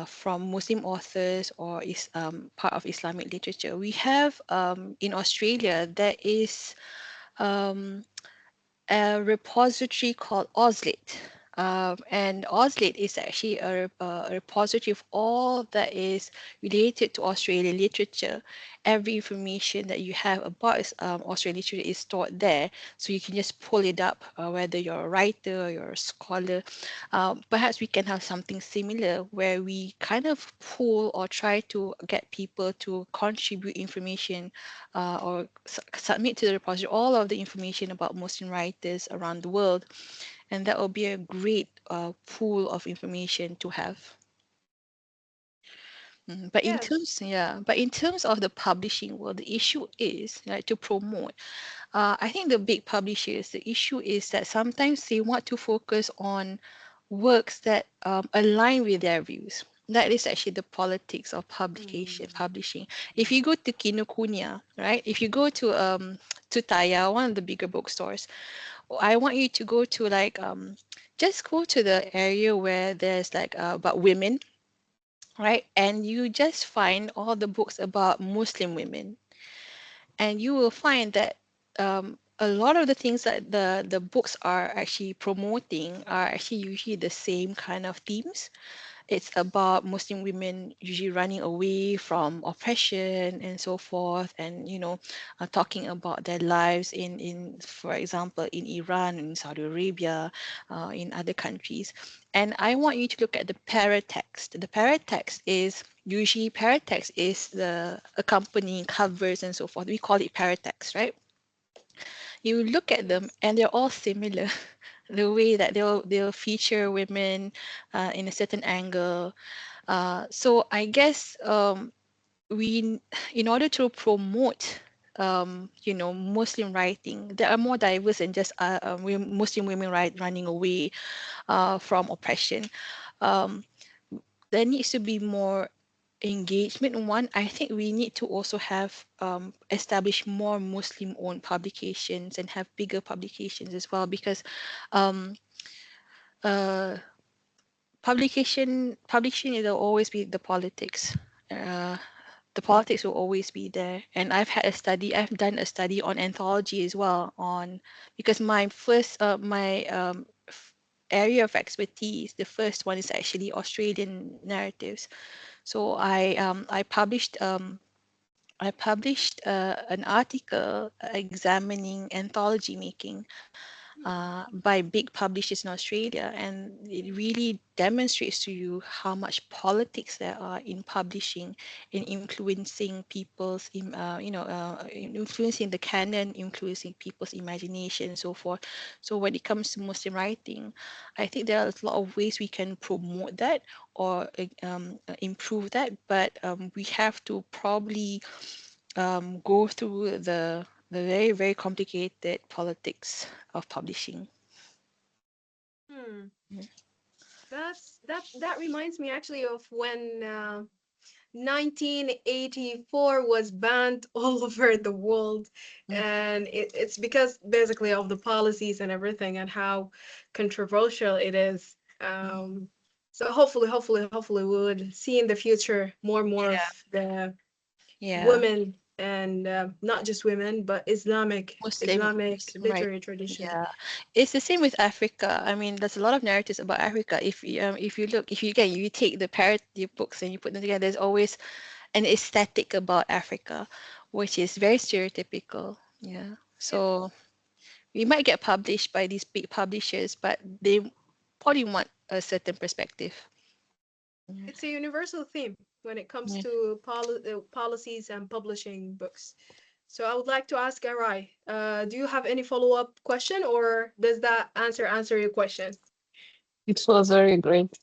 Speaker 4: from Muslim authors or is part of Islamic literature. We have in Australia, there is a repository called Oslit. And Auslate is actually a repository of all that is related to Australian literature. Every information that you have about Australian literature is stored there, so you can just pull it up, whether you're a writer or you're a scholar. Perhaps we can have something similar where we kind of pull or try to get people to contribute information or submit to the repository all of the information about Muslim writers around the world, and that will be a great pool of information to have. But in
Speaker 1: Yes.
Speaker 4: terms, yeah, but in terms of the publishing world, the issue is like to promote. I think the big publishers, the issue is that sometimes they want to focus on works that align with their views. That is actually the politics of publishing. If you go to Kinokuniya, right? If you go to Taya, one of the bigger bookstores, I want you to go to like just go to the area where there's like about women, right? And you just find all the books about Muslim women, and you will find that a lot of the things that the books are actually promoting are actually usually the same kind of themes. It's about Muslim women usually running away from oppression and so forth, and talking about their lives for example, in Iran, in Saudi Arabia, in other countries. And I want you to look at the paratext. The paratext is usually the accompanying covers and so forth. We call it paratext, right? You look at them and they're all similar. The way that they'll feature women in a certain angle. So I guess in order to promote Muslim writing, there are more diverse than just Muslim women running away from oppression. There needs to be more engagement. One, I think we need to also have establish more Muslim-owned publications and have bigger publications as well, because uh, publishing will always be the politics. The politics will always be there. And I've done a study on anthology as well, because my first area of expertise, the first one is actually Australian narratives. So I published an article examining anthology making by big publishers in Australia, and it really demonstrates to you how much politics there are in publishing, in influencing influencing the canon, influencing people's imagination, and so forth. So when it comes to Muslim writing, I think there are a lot of ways we can promote that or improve that, but we have to probably go through the very, very complicated politics of publishing.
Speaker 1: That reminds me actually of when 1984 was banned all over the world, and it's because basically of the policies and everything and how controversial it is. So hopefully we would see in the future more of the women, and not just women, but Islamic
Speaker 4: Muslim
Speaker 1: literary tradition.
Speaker 4: Yeah, it's the same with Africa. I mean, there's a lot of narratives about Africa. If you take the parody books and you put them together, there's always an aesthetic about Africa, which is very stereotypical. Yeah. So we might get published by these big publishers, but they probably want a certain perspective.
Speaker 1: It's a universal theme when it comes to policies and publishing books. So I would like to ask Arai, do you have any follow-up question, or does that answer your question?
Speaker 7: It was very great.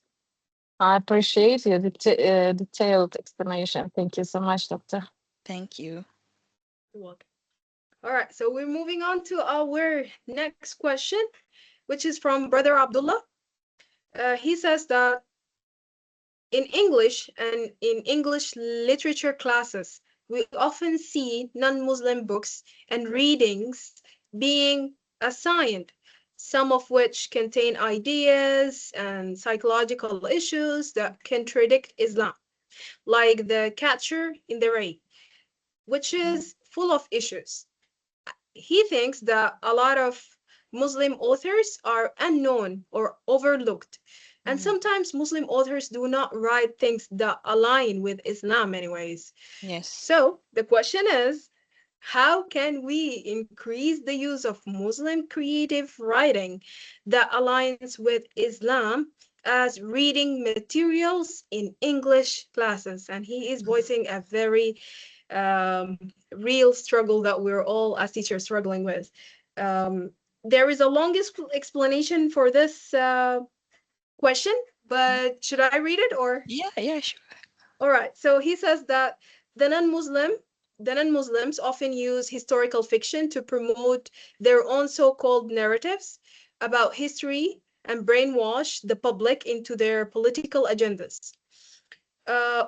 Speaker 7: I appreciate your detailed explanation. Thank you so much, Doctor.
Speaker 4: Thank you.
Speaker 1: You're welcome. All right, so we're moving on to our next question, which is from Brother Abdullah. He says that in English and in English literature classes, we often see non-Muslim books and readings being assigned, some of which contain ideas and psychological issues that contradict Islam, like The Catcher in the Rye, which is full of issues. He thinks that a lot of Muslim authors are unknown or overlooked. And
Speaker 4: Mhm.
Speaker 1: sometimes Muslim authors do not write things that align with Islam, anyways.
Speaker 4: Yes.
Speaker 1: So the question is, how can we increase the use of Muslim creative writing that aligns with Islam as reading materials in English classes? And he is voicing a very real struggle that we're all as teachers struggling with. There is a long explanation for this question, but should I read it or?
Speaker 4: Yeah, yeah, sure.
Speaker 1: All right. So he says that the non-Muslims often use historical fiction to promote their own so-called narratives about history and brainwash the public into their political agendas.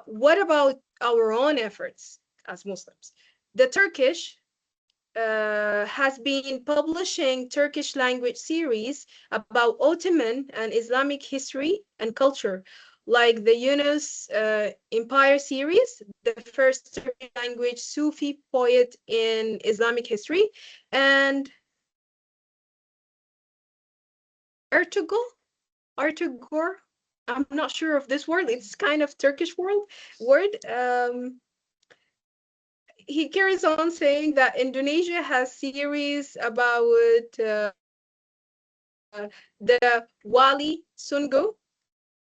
Speaker 1: What about our own efforts as Muslims? The Turkish has been publishing Turkish language series about Ottoman and Islamic history and culture, like the Yunus Empire series, the first Turkish language Sufi poet in Islamic history, and Ertugrul. I'm not sure of this word. It's kind of Turkish word. He carries on saying that Indonesia has series about the Wali Sungo.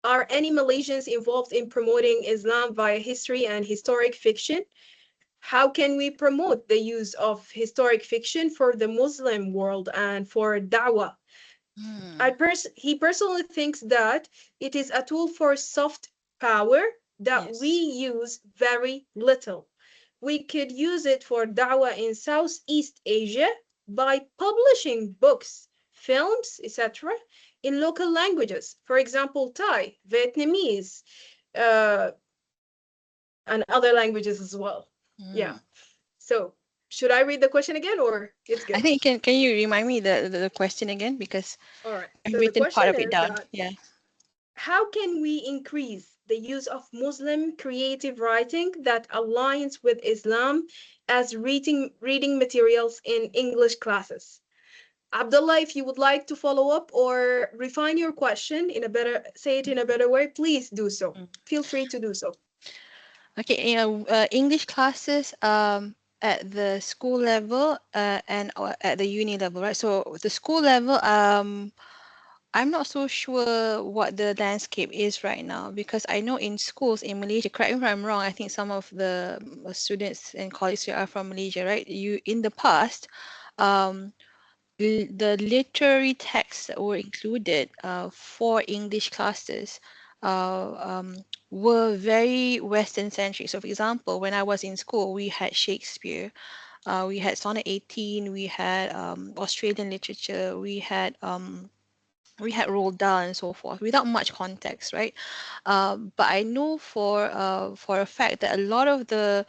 Speaker 1: Are any Malaysians involved in promoting Islam via history and historic fiction? How can we promote the use of historic fiction for the Muslim world and for da'wah? He personally thinks that it is a tool for soft power that
Speaker 4: Yes.
Speaker 1: we use very little. We could use it for da'wah in Southeast Asia by publishing books, films, etc. in local languages. For example, Thai, Vietnamese, uh, and other languages as well. Yeah. So should I read the question again or it's
Speaker 4: I
Speaker 1: good?
Speaker 4: think can you remind me the question again, because
Speaker 1: All right.
Speaker 4: I've
Speaker 1: So the
Speaker 4: written
Speaker 1: question
Speaker 4: part of it
Speaker 1: is
Speaker 4: down.
Speaker 1: that
Speaker 4: Yeah.
Speaker 1: how can we increase the use of Muslim creative writing that aligns with Islam as reading materials in English classes? Abdullah, if you would like to follow up or refine your question in a better, say it in a better way, please do so. Feel free to do so.
Speaker 4: Okay, English classes at the school level and at the uni level, right? So the school level, I'm not so sure what the landscape is right now, because I know in schools in Malaysia, correct me if I'm wrong, I think some of the students and colleagues here are from Malaysia, right? You in the past, um, the literary texts that were included for English classes uh, um, were very Western centric. So, for example, when I was in school, we had Shakespeare, we had Sonnet 18, we had Australian literature, we had Roald Dahl and so forth, without much context, right? But I know for a fact that a lot of the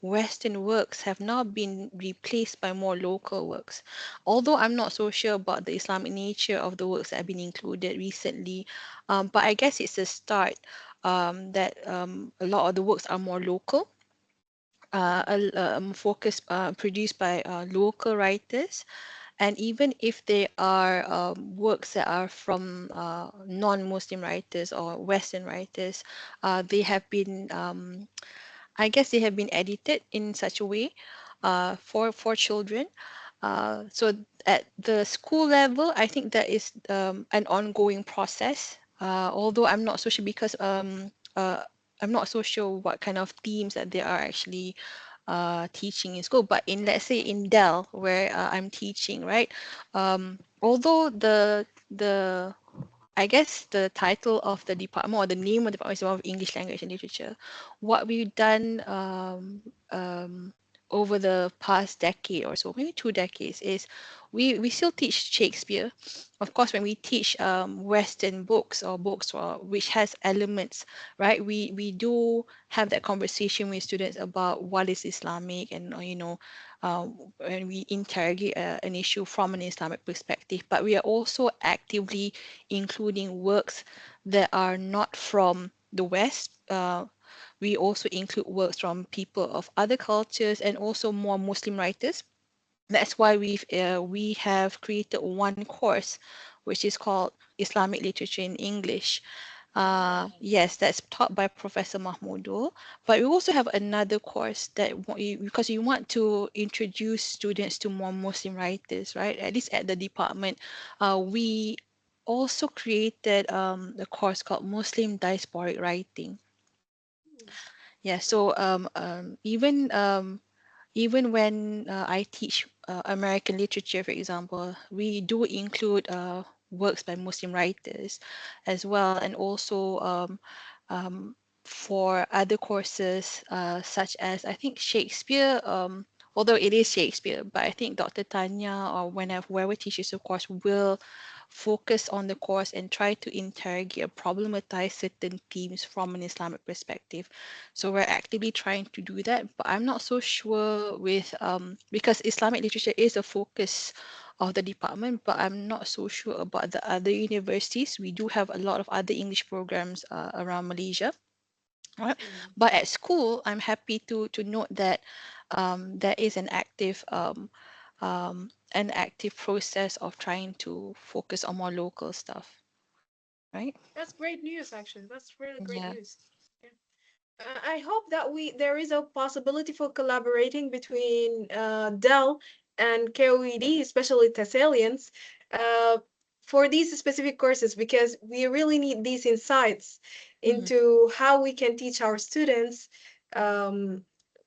Speaker 4: Western works have now been replaced by more local works. Although I'm not so sure about the Islamic nature of the works that have been included recently, but I guess it's a start that a lot of the works are more local, focused, produced by local writers. And even if they are works that are from non-Muslim writers or Western writers, they have been, I guess, they have been edited in such a way for children. So at the school level, I think that is an ongoing process. Although I'm not so sure, because I'm not so sure what kind of themes that they are actually teaching in school. But in, let's say, in Dell, where I'm teaching, right? Although the I guess the title of the department, or the name of the department, is of English Language and Literature. What we've done over the past decade or so, maybe 2 decades, is we still teach Shakespeare. Of course, when we teach Western books, or books which has elements, right? We do have that conversation with students about what is Islamic, and uh, when we interrogate an issue from an Islamic perspective. But we are also actively including works that are not from the West. We also include works from people of other cultures, and also more Muslim writers. That's why we have created one course, which is called Islamic Literature in English. Yes, that's taught by Professor Mahmoudul. But we also have another course that because we want to introduce students to more Muslim writers, right? At least at the department, we also created a course called Muslim Diasporic Writing. Yeah, so even when I teach American literature, for example, we do include works by Muslim writers as well, and also for other courses such as I think Shakespeare, although it is Shakespeare, but I think Dr. Tanya or whoever teaches the course will focus on the course and try to interrogate or problematize certain themes from an Islamic perspective. So we're actively trying to do that, but I'm not so sure with because Islamic literature is a focus of the department, but I'm not so sure about the other universities. We do have a lot of other English programs around Malaysia. Right. But at school, I'm happy to note that there is an active process of trying to focus on more local stuff. Right.
Speaker 1: That's great news, actually. That's really great
Speaker 4: Yeah.
Speaker 1: news. Yeah. I hope that there is a possibility for collaborating between Dell and KOED, especially Thessalians, for these specific courses, because we really need these insights into how we can teach our students,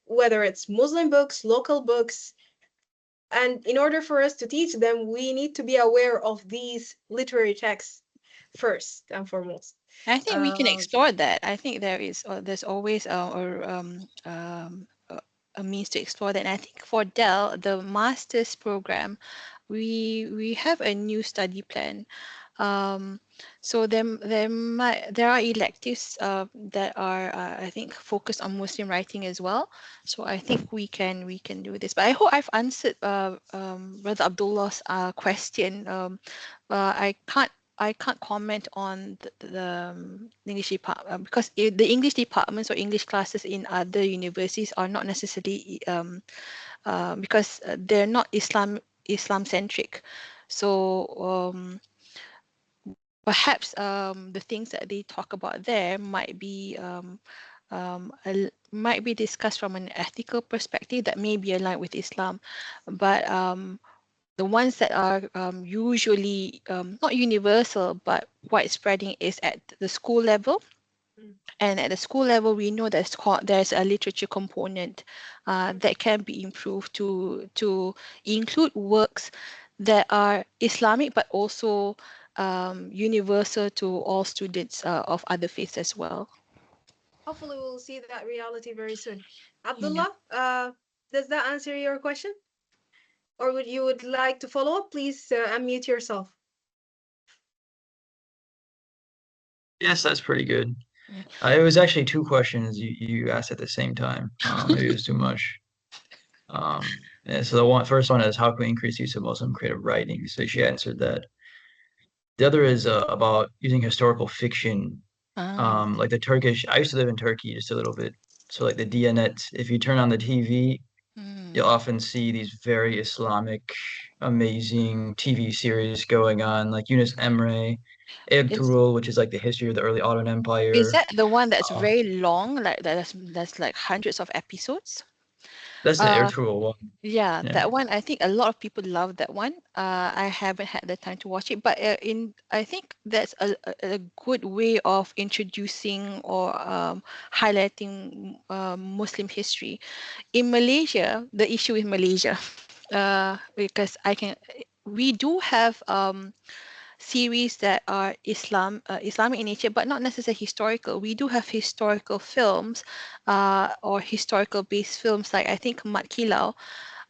Speaker 1: whether it's Muslim books, local books. And in order for us to teach them, we need to be aware of these literary texts first and foremost.
Speaker 4: I think we can explore that. I think there's always a means to explore that. And I think for Dell, the master's program, we have a new study plan. So there are electives that are I think focused on Muslim writing as well. So I think we can do this. But I hope I've answered Brother Abdullah's question. I can't comment on the English department because the English departments or English classes in other universities are not necessarily because they're not Islam centric. So perhaps the things that they talk about there might be discussed from an ethical perspective that may be aligned with Islam, but the ones that are usually not universal but widespreading is at the school level. And at the school level, we know there's a literature component that can be improved to include works that are Islamic but also universal to all students of other faiths as well.
Speaker 1: Hopefully, we'll see that reality very soon.
Speaker 4: Yeah.
Speaker 1: Abdullah, does that answer your question? Or would you like to follow up? Please unmute yourself.
Speaker 2: Yes, that's pretty good. It was actually two questions you asked at the same time. Maybe it was too much. Yeah, so the first one is how can we increase use of Muslim creative writing? So she answered that. The other is about using historical fiction. Like the Turkish, I used to live in Turkey just a little bit. So like the Diyanet, if you turn on the TV, you'll often see these very Islamic, amazing TV series going on, like Yunus Emre, Ertugrul, which is like the history of the early Ottoman Empire.
Speaker 4: Is that the one that's very long, like that's like hundreds of episodes?
Speaker 2: That's the Ertugrul one.
Speaker 4: Yeah, that one. I think a lot of people love that one. I haven't had the time to watch it, but I think that's a good way of introducing or highlighting Muslim history. In Malaysia, the issue with Malaysia, because we do have series that are Islamic in nature, but not necessarily historical. We do have historical films or historical-based films, like I think Mat Kilau,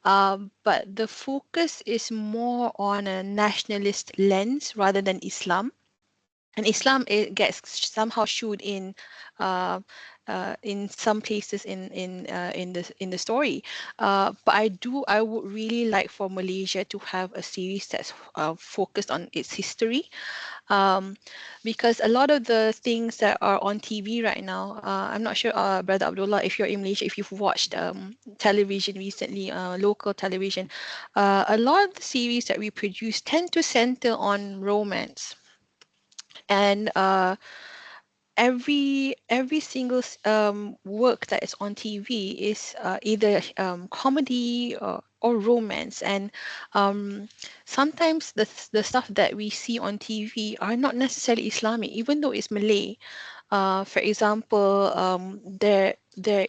Speaker 4: but the focus is more on a nationalist lens rather than Islam. and Islam, it gets somehow showed in some places in the story. But I would really like for Malaysia to have a series that's focused on its history, because a lot of the things that are on TV right now, I'm not sure, Brother Abdullah, if you're in Malaysia, if you've watched television recently, local television, a lot of the series that we produce tend to center on romance. And every single work that is on TV is either comedy or romance, and sometimes the stuff that we see on TV are not necessarily Islamic, even though it's Malay. For example, there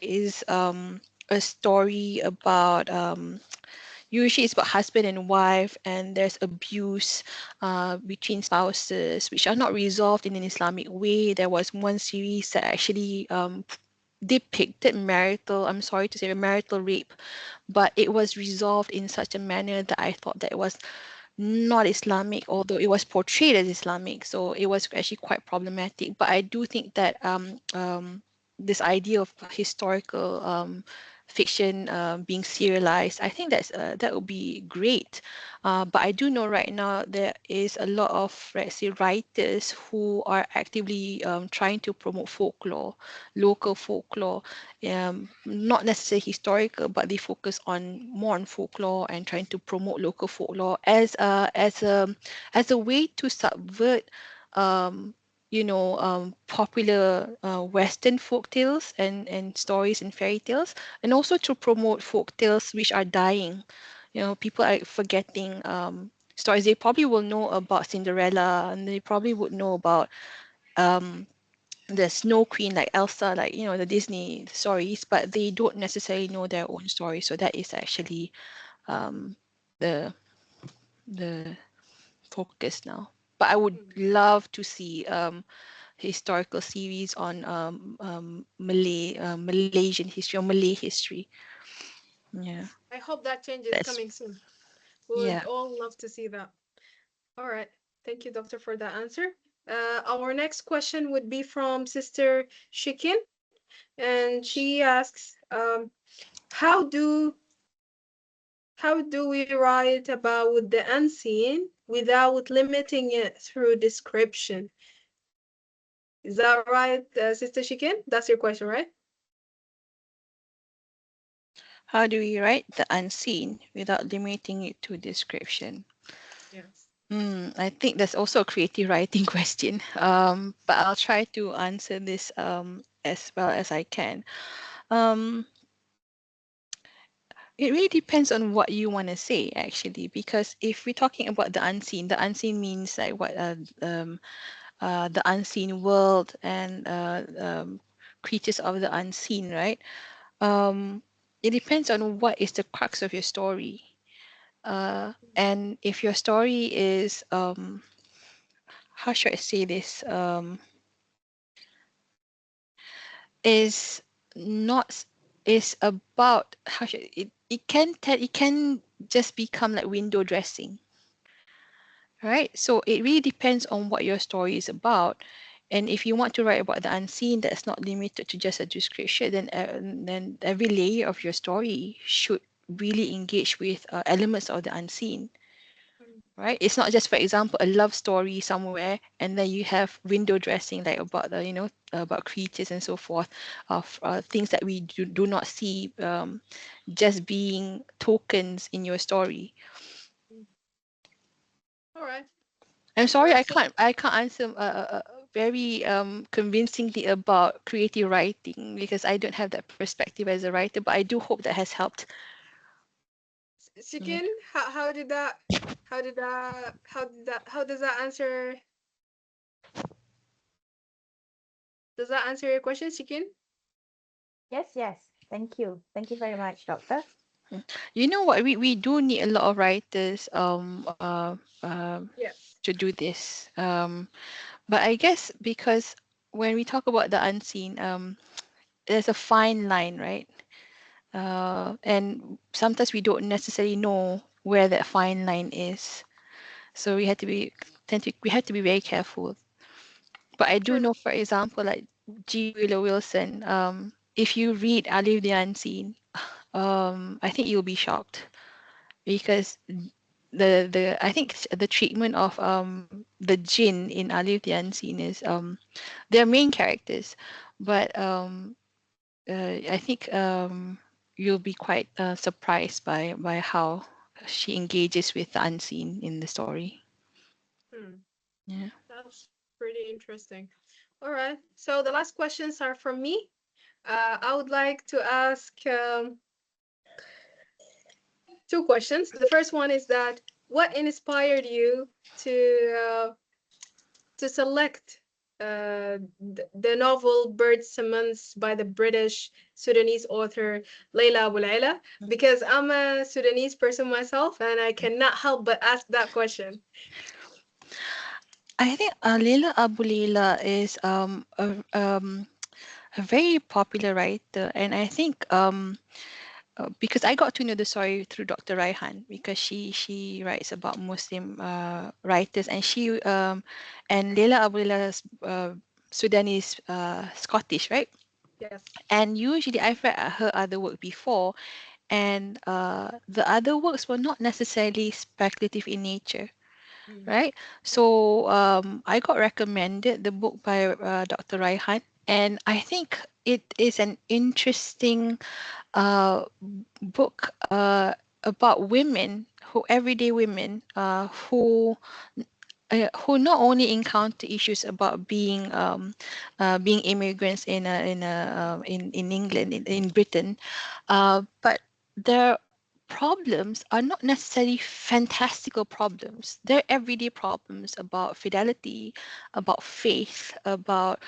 Speaker 4: is a story about usually it's about husband and wife, and there's abuse between spouses, which are not resolved in an Islamic way. There was one series that actually depicted marital, I'm sorry to say, marital rape, but it was resolved in such a manner that I thought that it was not Islamic, although it was portrayed as Islamic. So it was actually quite problematic. But I do think that this idea of historical fiction being serialized, I think that would be great. But I do know right now there is a lot of, let's say, writers who are actively trying to promote folklore, local folklore, not necessarily historical, but they focus on more on folklore and trying to promote local folklore as a way to subvert popular Western folk tales and stories and fairy tales, and also to promote folk tales which are dying. People are forgetting stories. They probably will know about Cinderella, and they probably would know about the Snow Queen, like Elsa, like the Disney stories, but they don't necessarily know their own story. So that is actually the the focus now. But I would love to see historical series on Malaysian history or Malay history. Yeah.
Speaker 1: I hope that change is
Speaker 4: That's
Speaker 1: coming soon. We would
Speaker 4: yeah.
Speaker 1: all love to see that. All right. Thank you, Doctor, for that answer. Our next question would be from Sister Shikin, and she asks, how do we write about the unseen without limiting it through description? Is that right, Sister Shikin? That's your question, right?
Speaker 4: How do we write the unseen without limiting it to description?
Speaker 1: Yes.
Speaker 4: I think that's also a creative writing question. But I'll try to answer this as well as I can. It really depends on what you want to say, actually, because if we're talking about the unseen means like what the unseen world and creatures of the unseen, right? It depends on what is the crux of your story. And if your story is, how should I say this, is not, is about, how should it can just become like window dressing, right? So it really depends on what your story is about. And if you want to write about the unseen that's not limited to just a description, then every layer of your story should really engage with elements of the unseen, right? It's not just, for example, a love story somewhere and then you have window dressing, like about the about creatures and so forth, of things that we do not see, just being tokens in your story.
Speaker 1: All right.
Speaker 4: I'm sorry,
Speaker 1: All
Speaker 4: I
Speaker 1: right, so
Speaker 4: can't answer very convincingly about creative writing because I don't have that perspective as a writer, but I do hope that has helped.
Speaker 1: Shikin, how does that answer? Does that answer your question, Shikin?
Speaker 6: Yes, yes. Thank you. Thank you very much, Doctor.
Speaker 4: You know what? We do need a lot of writers
Speaker 1: Yes.
Speaker 4: to do this. But I guess because when we talk about the unseen, there's a fine line, right? And sometimes we don't necessarily know where that fine line is. So we have to be very careful. But I do
Speaker 1: Sure.
Speaker 4: know, for example, like Willow Wilson, if you read Alif the Unseen, I think you'll be shocked because the I think the treatment of the jinn in Alif the Unseen is they're main characters, but I think you'll be quite surprised by how she engages with the unseen in the story. Yeah.
Speaker 1: That's pretty interesting. All right. So the last questions are from me. I would like to ask two questions. The first one is that what inspired you to select the novel Bird Summons by the British Sudanese author Leila Aboulela? Because I'm a Sudanese person myself and I cannot help but ask that question.
Speaker 4: I think Leila Aboulela is a very popular writer, and I think because I got to know the story through Dr. Raihan because she writes about Muslim writers, and she and Leila Aboulela is Sudanese Scottish, right?
Speaker 1: Yes.
Speaker 4: And usually I've read her other work before, and the other works were not necessarily speculative in nature, right? So I got recommended the book by Dr. Raihan, and I think it is an interesting book about women, everyday women, who not only encounter issues about being immigrants in England, in Britain, but their problems are not necessarily fantastical problems. They're everyday problems about fidelity, about faith, about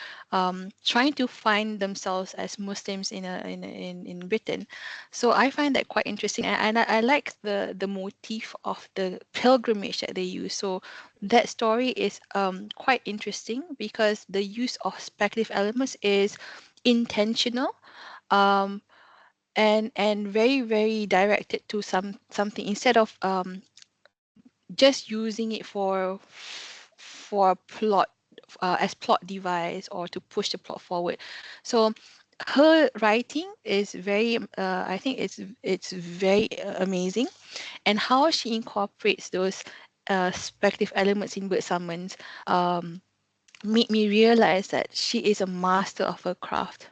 Speaker 4: trying to find themselves as Muslims in Britain. So I find that quite interesting, and I like the motif of the pilgrimage that they use. So that story is quite interesting because the use of speculative elements is intentional, um, and very very directed to something instead of just using it for plot, as plot device or to push the plot forward. So her writing is very I think it's very amazing, and how she incorporates those speculative elements in Bird Summons made me realize that she is a master of her craft.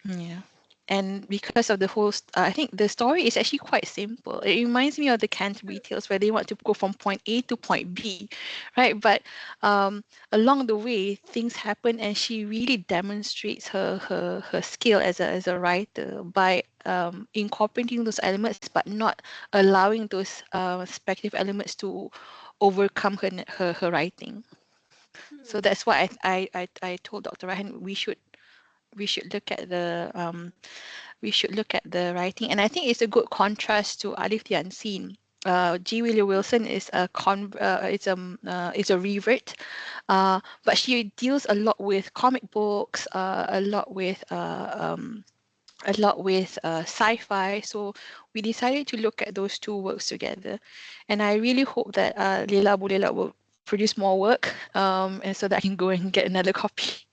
Speaker 4: Yeah. And because of the whole, I think the story is actually quite simple. It reminds me of the Canterbury Tales where they want to go from point A to point B, right? But along the way, things happen, and she really demonstrates her skill as a writer by incorporating those elements, but not allowing those speculative elements to overcome her writing. So that's why I told Dr. Rahan we should look at the writing, and I think it's a good contrast to Alif the Unseen. Willow Wilson is it's a revert, but she deals a lot with comic books, a lot with sci-fi. So we decided to look at those two works together, and I really hope that Leila Aboulela will produce more work, and so that I can go and get another copy.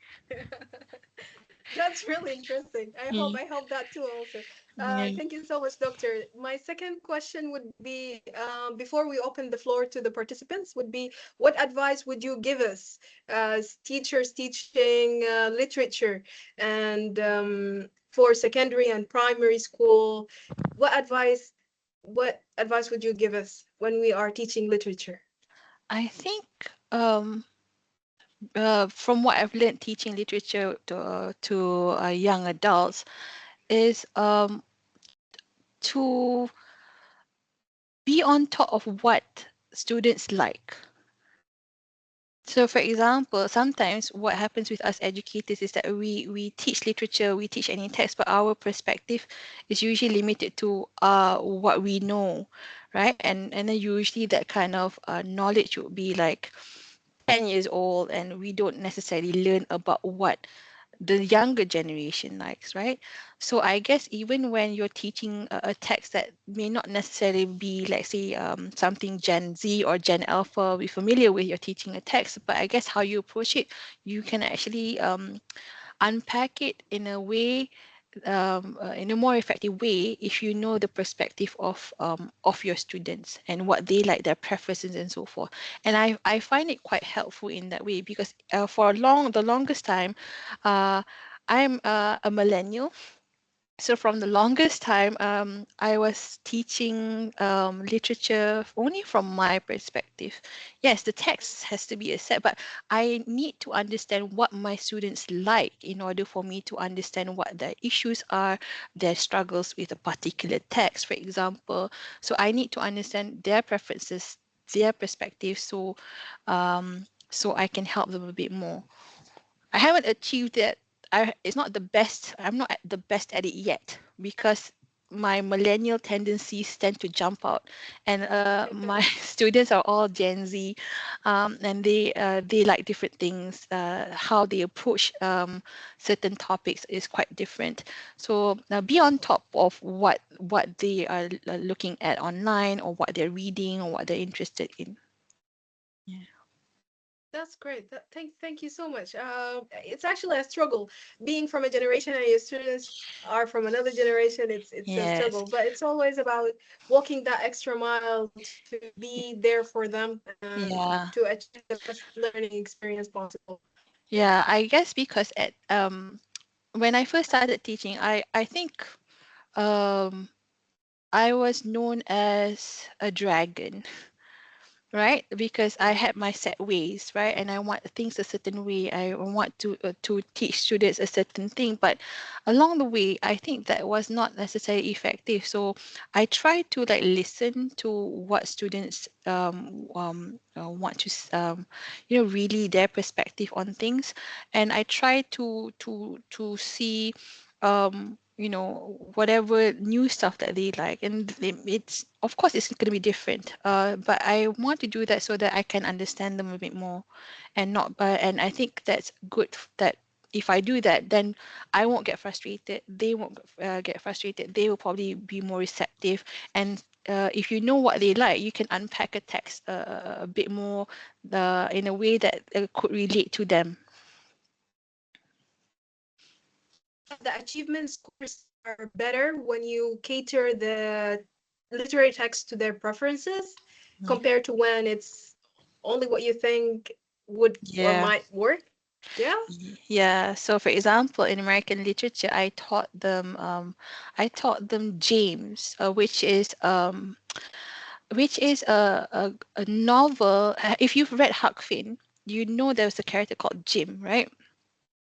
Speaker 1: That's really interesting. I hope that too also. Thank you so much, Doctor. My second question would be, before we open the floor to the participants, would be what advice would you give us as teachers teaching literature and for secondary and primary school? What advice would you give us when we are teaching literature?
Speaker 4: I think from what I've learned teaching literature to young adults is to be on top of what students like. So, for example, sometimes what happens with us educators is that we teach literature, we teach any text, but our perspective is usually limited to what we know, right? And then usually that kind of knowledge would be like 10 years old, and we don't necessarily learn about what the younger generation likes, right? So I guess even when you're teaching a text that may not necessarily be, let's say, something Gen Z or Gen Alpha, we're familiar with, you're teaching a text, but I guess how you approach it, you can actually unpack it in a way, in a more effective way, if you know the perspective of your students and what they like, their preferences and so forth. And I find it quite helpful in that way, because for the longest time, I'm a millennial. So from the longest time, I was teaching literature only from my perspective. Yes, the text has to be a set, but I need to understand what my students like in order for me to understand what their issues are, their struggles with a particular text, for example. So I need to understand their preferences, their perspective, so I can help them a bit more. I haven't achieved that. It's not the best. I'm not the best at it yet, because my millennial tendencies tend to jump out, and my students are all Gen Z, and they like different things. How they approach certain topics is quite different. So be on top of what they are looking at online, or what they're reading, or what they're interested in. Yeah.
Speaker 1: That's great. Thank you so much. It's actually a struggle being from a generation and your students are from another generation. It's a
Speaker 4: Yes.
Speaker 1: struggle, but it's always about walking that extra mile to be there for them and
Speaker 4: Yeah.
Speaker 1: to achieve the best learning experience possible.
Speaker 4: Yeah, I guess because at when I first started teaching, I think um I was known as a dragon, right? Because I had my set ways, right? And I want things a certain way. I want to teach students a certain thing, but along the way, I think that was not necessarily effective. So I try to like listen to what students want to really their perspective on things, and I try to see whatever new stuff that they like, and it's of course it's going to be different, but I want to do that so that I can understand them a bit more, and not and I think that's good, that if I do that, then I won't get frustrated, they won't get frustrated, they will probably be more receptive, and if you know what they like, you can unpack a text a bit more in a way that could relate to them.
Speaker 1: The achievement scores are better when you cater the literary text to their preferences compared to when it's only what you think would or
Speaker 4: Yeah.
Speaker 1: might work. Yeah.
Speaker 4: Yeah. So, for example, in American literature, I taught them James, which is a novel. If you've read Huck Finn, you know there's a character called Jim, right?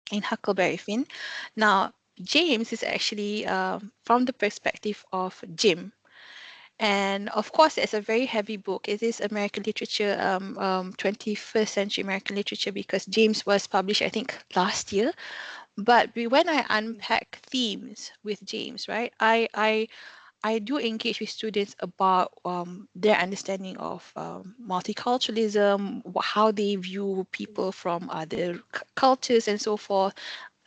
Speaker 4: In Huckleberry Finn. Now, James is actually from the perspective of Jim. And of course, it's a very heavy book. It is American literature, 21st century American literature, because James was published, I think, last year. But when I unpack themes with James, right, I do engage with students about their understanding of multiculturalism, how they view people from other cultures and so forth.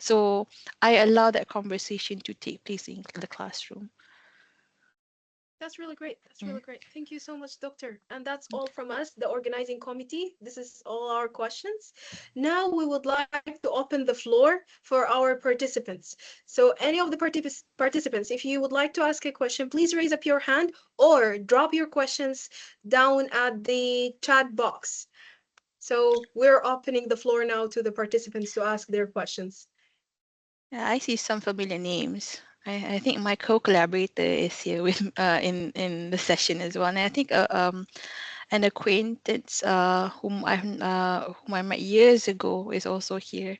Speaker 4: So I allow that conversation to take place in the classroom.
Speaker 1: That's really great. That's really great. Thank you so much, Doctor. And that's all from us, the organizing committee. This is all our questions. Now we would like to open the floor for our participants. So any of the participants, if you would like to ask a question, please raise up your hand or drop your questions down at the chat box. So we're opening the floor now to the participants to ask their questions.
Speaker 4: Yeah, I see some familiar names. I think my co-collaborator is here with in the session as well, and I think an acquaintance whom I met years ago is also here.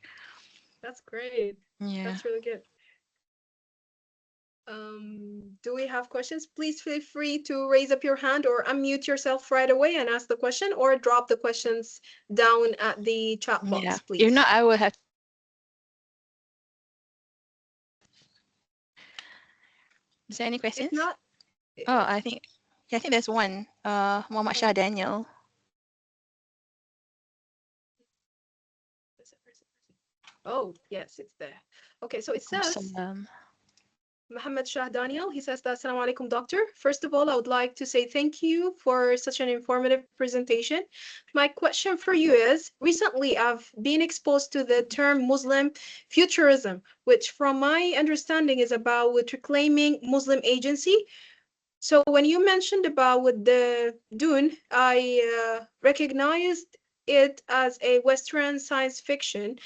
Speaker 1: That's great.
Speaker 4: Yeah.
Speaker 1: That's really good. Do we have questions? Please feel free to raise up your hand or unmute yourself right away and ask the question, or drop the questions down at the chat box,
Speaker 4: Yeah.
Speaker 1: please.
Speaker 4: If not, I will have. Is there any questions?
Speaker 1: If not,
Speaker 4: Oh, I think there's one. Muhammad Shah Daniel.
Speaker 1: Oh, yes, it's there. Okay, so it says, Mohammed Shah Daniel, he says, Assalamu alaikum, doctor. First of all, I would like to say thank you for such an informative presentation. My question for you is, recently I've been exposed to the term Muslim futurism, which from my understanding is about with reclaiming Muslim agency. So when you mentioned about with the Dune, I recognized it as a Western science fiction,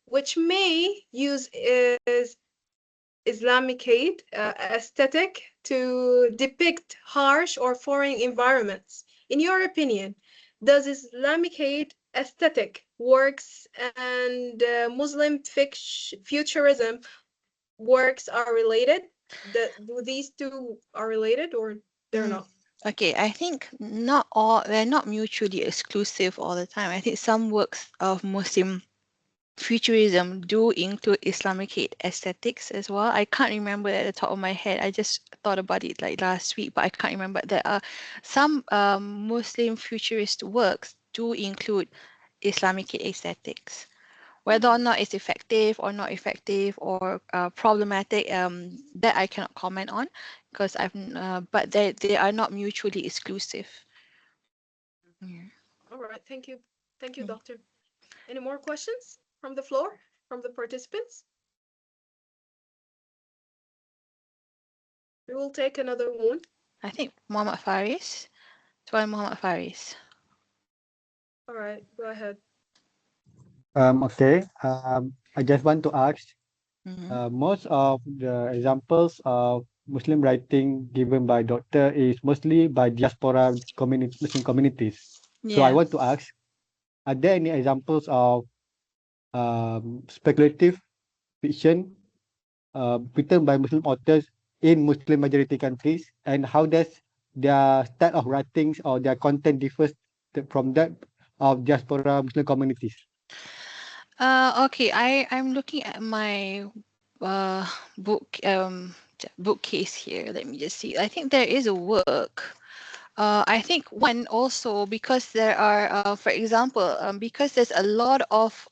Speaker 1: which may use is Islamic aesthetic to depict harsh or foreign environments. In your opinion, does Islamic aesthetic works and Muslim futurism works are related? Do these two are related or they're not?
Speaker 4: Okay, I think they're not mutually exclusive all the time. I think some works of Muslim futurism do include Islamic aesthetics as well. I can't remember at the top of my head. I just thought about it like last week, but I can't remember. There are some Muslim futurist works do include Islamic aesthetics. Whether or not it's effective or not effective or problematic, that I cannot comment on because but they are not mutually exclusive. Yeah.
Speaker 1: All right, thank you. Thank you, doctor. Any more questions from the floor, from the participants? We will take another one.
Speaker 4: I think Muhammad Faris. Tuan Muhammad Faris.
Speaker 1: All right, go ahead.
Speaker 8: Okay. I just want to ask, most of the examples of Muslim writing given by doctor is mostly by diaspora Muslim communities. So I want to ask, are there any examples of speculative fiction written by Muslim authors in Muslim majority countries, and how does their style of writings or their content differs from that of diaspora Muslim communities?
Speaker 4: Okay, I'm looking at my bookcase here. Let me just see. I think there is a work. I think one also because there are, for example, because there's a lot of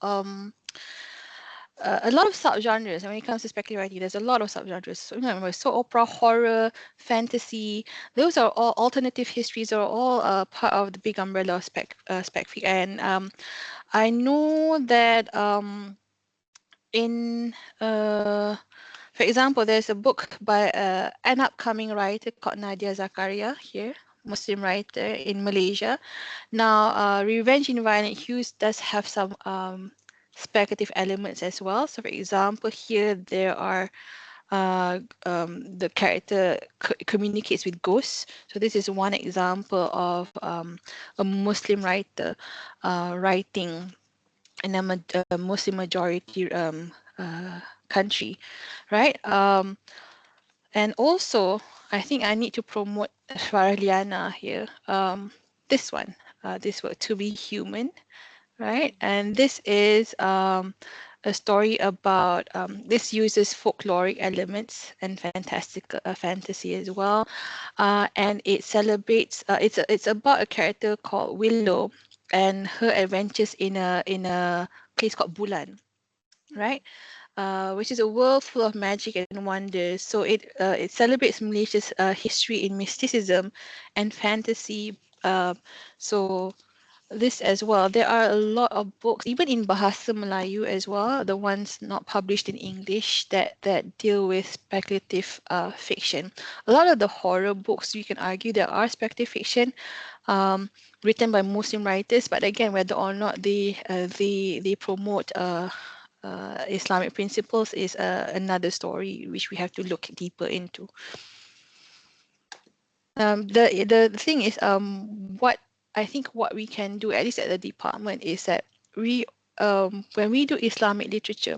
Speaker 4: subgenres. When it comes to speculative writing, there's a lot of subgenres. So, remember, soap opera, horror, fantasy. Those are all alternative histories. Are all part of the big umbrella of spec fic. And I know that for example, there's a book by an upcoming writer called Nadia Zakaria here, Muslim writer in Malaysia. Now, Revenge in Violent Hues does have some speculative elements as well. So, for example, here there are the character communicates with ghosts. So this is one example of a Muslim writer writing in a Muslim majority country, right? And also, I think I need to promote Faraliana here. This one, this word, To Be Human, right? And this is a story about, this uses folkloric elements and fantasy as well. And it celebrates, it's about a character called Willow and her adventures in a place called Bulan, right? Which is a world full of magic and wonders. So it celebrates Malaysia's history in mysticism and fantasy. So this as well. There are a lot of books, even in Bahasa Melayu as well, the ones not published in English that deal with speculative fiction. A lot of the horror books, you can argue, there are speculative fiction written by Muslim writers, but again, whether or not they promote Islamic principles is another story which we have to look deeper into. The thing is, what I think what we can do, at least at the department, is that we when we do Islamic literature,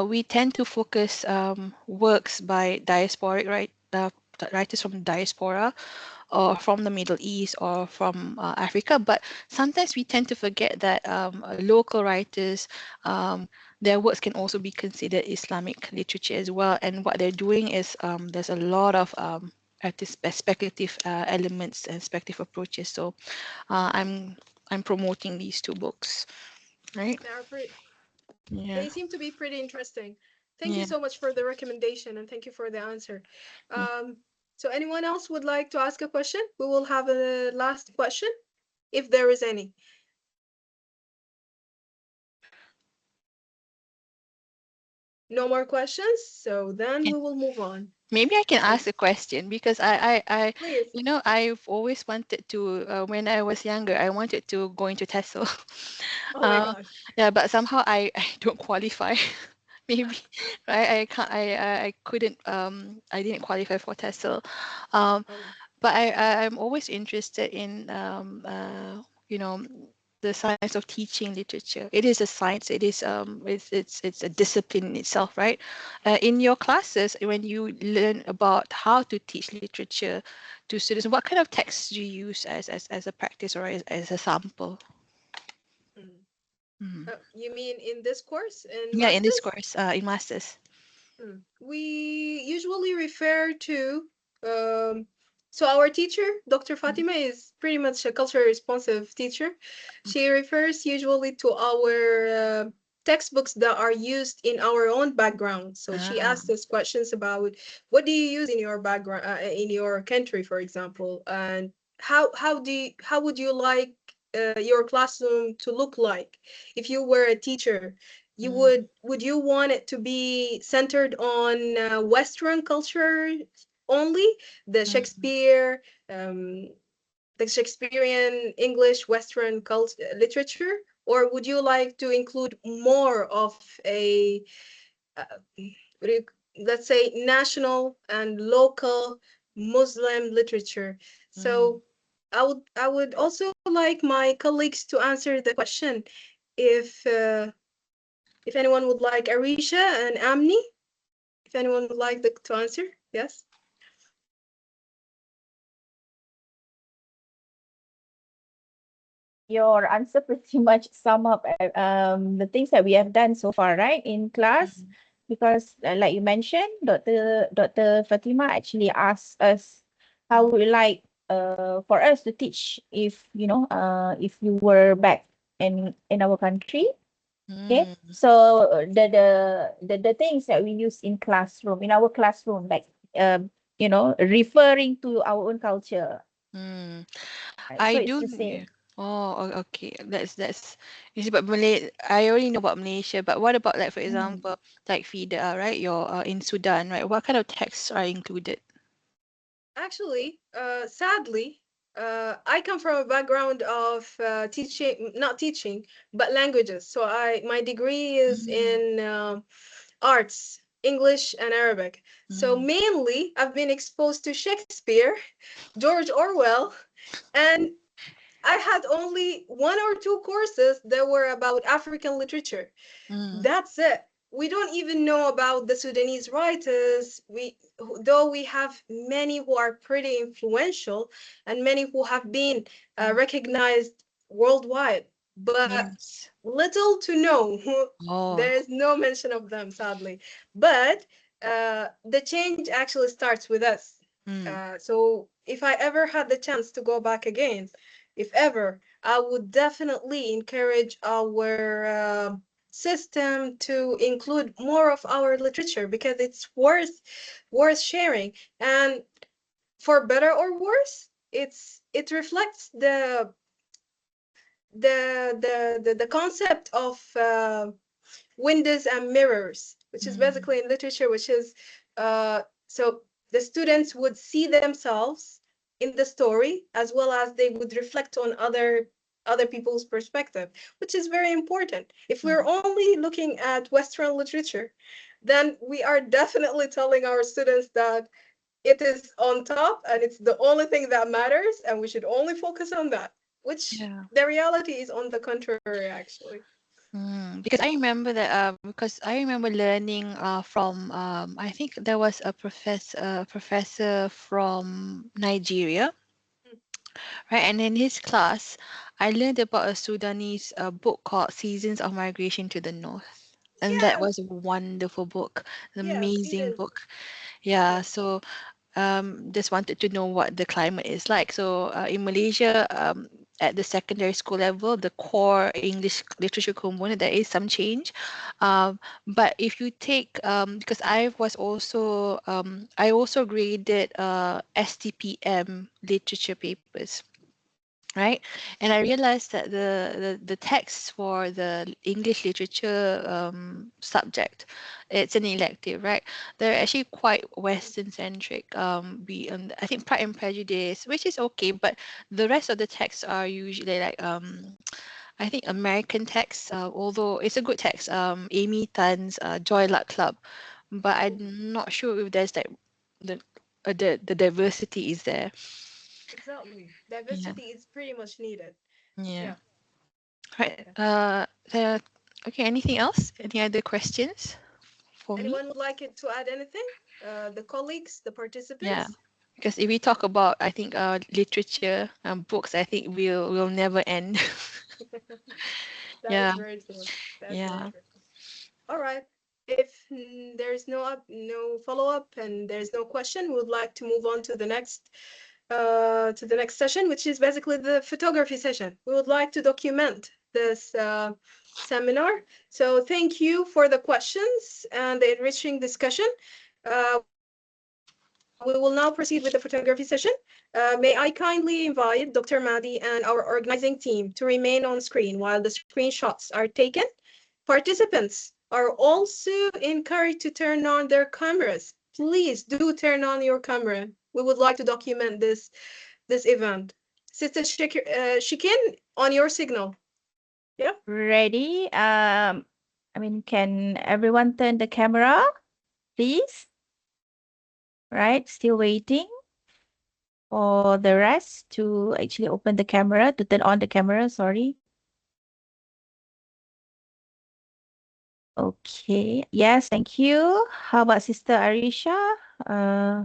Speaker 4: we tend to focus works by diasporic writers from diaspora or from the Middle East or from Africa, but sometimes we tend to forget that local writers, their works can also be considered Islamic literature as well. And what they're doing is there's a lot of speculative elements and speculative approaches. So I'm promoting these two books, right? Yeah.
Speaker 1: They seem to be pretty interesting. Thank you
Speaker 4: Yeah.
Speaker 1: so much for the recommendation and thank you for the answer. So anyone else would like to ask a question? We will have a last question, if there is any. No more questions, so then we will move on.
Speaker 4: Maybe I can ask a question because
Speaker 1: Please.
Speaker 4: you know, I've always wanted to, when I was younger, I wanted to go into TESOL.
Speaker 1: Oh my gosh.
Speaker 4: Yeah, but somehow I don't qualify. Maybe I can't, I couldn't, I didn't qualify for TESOL. But I'm always interested in, you know, the science of teaching literature. It is a science. It is it's a discipline in itself, right? In your classes, when you learn about how to teach literature to students, what kind of texts do you use as a practice or as a sample?
Speaker 1: You mean in this course in
Speaker 4: Yeah, in this
Speaker 1: masters?
Speaker 4: course, in masters.
Speaker 1: We usually refer to so our teacher, Dr. Fatima, is pretty much a culturally responsive teacher. She refers usually to our textbooks that are used in our own background. So she asked us questions about what do you use in your background, in your country, for example, and how would you like your classroom to look like if you were a teacher? You would you want it to be centered on Western culture only, the Shakespeare, the Shakespearean English Western literature, or would you like to include more of a let's say national and local Muslim literature? So I would also like my colleagues to answer the question if anyone would like Arisha and Amni, if anyone would like to answer, yes.
Speaker 6: Your answer pretty much sum up the things that we have done so far, right, in class. Because like you mentioned, Dr. Fatima actually asked us how we like for us to teach if if you were back in our country. Okay, so the things that we use in classroom, in our classroom, like referring to our own culture. Right?
Speaker 4: I
Speaker 6: So it's
Speaker 4: do.
Speaker 6: the same.
Speaker 4: Okay. That's you see, but Malay. I already know about Malaysia, but what about, like, for example, like Fidaa, right? You're in Sudan, right? What kind of texts are included?
Speaker 1: Actually, sadly, I come from a background of teaching, not teaching, but languages. So my degree is in arts, English and Arabic. So mainly I've been exposed to Shakespeare, George Orwell, and I had only 1 or 2 courses that were about African literature. That's it. We don't even know about the Sudanese writers. Though we have many who are pretty influential and many who have been recognized worldwide, but little to no. There is no mention of them, sadly. But the change actually starts with us. So if I ever had the chance to go back again, if ever, I would definitely encourage our system to include more of our literature because it's worth sharing. And for better or worse, it reflects the concept of windows and mirrors, which is basically in literature, which is so the students would see themselves in the story as well as they would reflect on other people's perspective, which is very important. If we're only looking at Western literature, then we are definitely telling our students that it is on top and it's the only thing that matters and we should only focus on that, which the reality is on the contrary, actually.
Speaker 4: Because I remember that because I remember learning from I think there was a professor from Nigeria, right? And in his class, I learned about a Sudanese book called Seasons of Migration to the North. And that was a wonderful book, an amazing book. Yeah, so just wanted to know what the climate is like. So in Malaysia, at the secondary school level, the core English literature component, there is some change. But if you take, because I also graded STPM literature papers, right? And I realized that the text for the English literature subject, it's an elective, right? They're actually quite Western centric. I think Pride and Prejudice, which is okay, but the rest of the texts are usually like I think American texts, although it's a good text. Amy Tan's Joy Luck Club, but I'm not sure if there's like the diversity is there.
Speaker 1: Exactly. Diversity is pretty much needed.
Speaker 4: Yeah.
Speaker 1: Yeah.
Speaker 4: Right. Okay, anything else? Any other questions for me?
Speaker 1: Anyone would like it to add anything? The colleagues, the participants?
Speaker 4: Yeah. Because if we talk about, I think, literature and books, I think we'll never end.
Speaker 1: That
Speaker 4: Yeah.
Speaker 1: is very true. That's
Speaker 4: Yeah.
Speaker 1: very true. All right. If there's no follow-up and there's no question, we would like to move on to the next session, which is basically the photography session. We would like to document this seminar. So thank you for the questions and the enriching discussion. We will now proceed with the photography session. May I kindly invite Dr. Mady and our organizing team to remain on screen while the screenshots are taken. Participants are also encouraged to turn on their cameras. Please do turn on your camera. We would like to document this event. Sister Shikin, on your signal. Yeah.
Speaker 6: Ready? Can everyone turn the camera, please? Right, still waiting for the rest to actually open the camera, to turn on the camera, sorry. Okay, yes, thank you. How about Sister Arisha?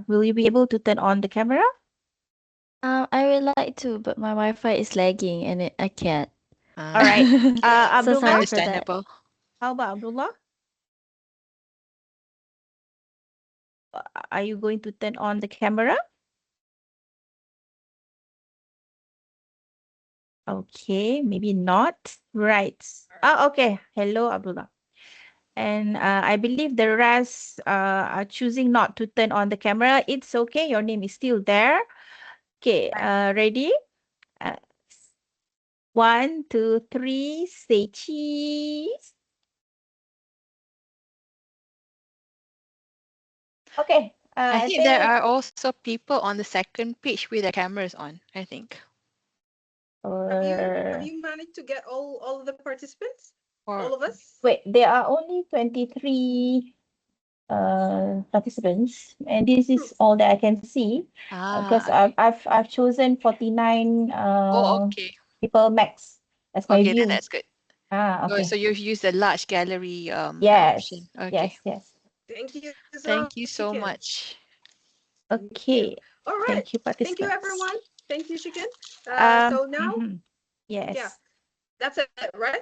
Speaker 6: Will you be able to turn on the camera?
Speaker 3: I would like to, but my Wi-Fi is lagging and I can't.
Speaker 6: All right.
Speaker 3: So
Speaker 6: Abdullah,
Speaker 3: sorry for that.
Speaker 4: Understandable.
Speaker 6: how about Abdullah? Are you going to turn on the camera? Okay, maybe not. Right. Okay. Hello, Abdullah. And I believe the rest are choosing not to turn on the camera. It's okay. Your name is still there. Okay. Ready? 1, 2, 3. Say cheese. Okay.
Speaker 4: I think there are also people on the second page with their cameras on, I think.
Speaker 1: Have you managed to get all of the participants? All of us?
Speaker 6: Wait, there are only 23 participants, and this is all that I can see because I've chosen 49
Speaker 4: okay.
Speaker 6: people max as my
Speaker 4: Okay,
Speaker 6: view.
Speaker 4: then that's good.
Speaker 6: Okay.
Speaker 4: So you've used the large gallery
Speaker 6: yes.
Speaker 4: option. Okay.
Speaker 6: Yes.
Speaker 4: Thank you so much.
Speaker 6: Okay.
Speaker 1: All right.
Speaker 6: Thank you, participants.
Speaker 1: Thank you, everyone. Thank you, Shikin. So now,
Speaker 6: yes.
Speaker 1: Yeah, that's it, right?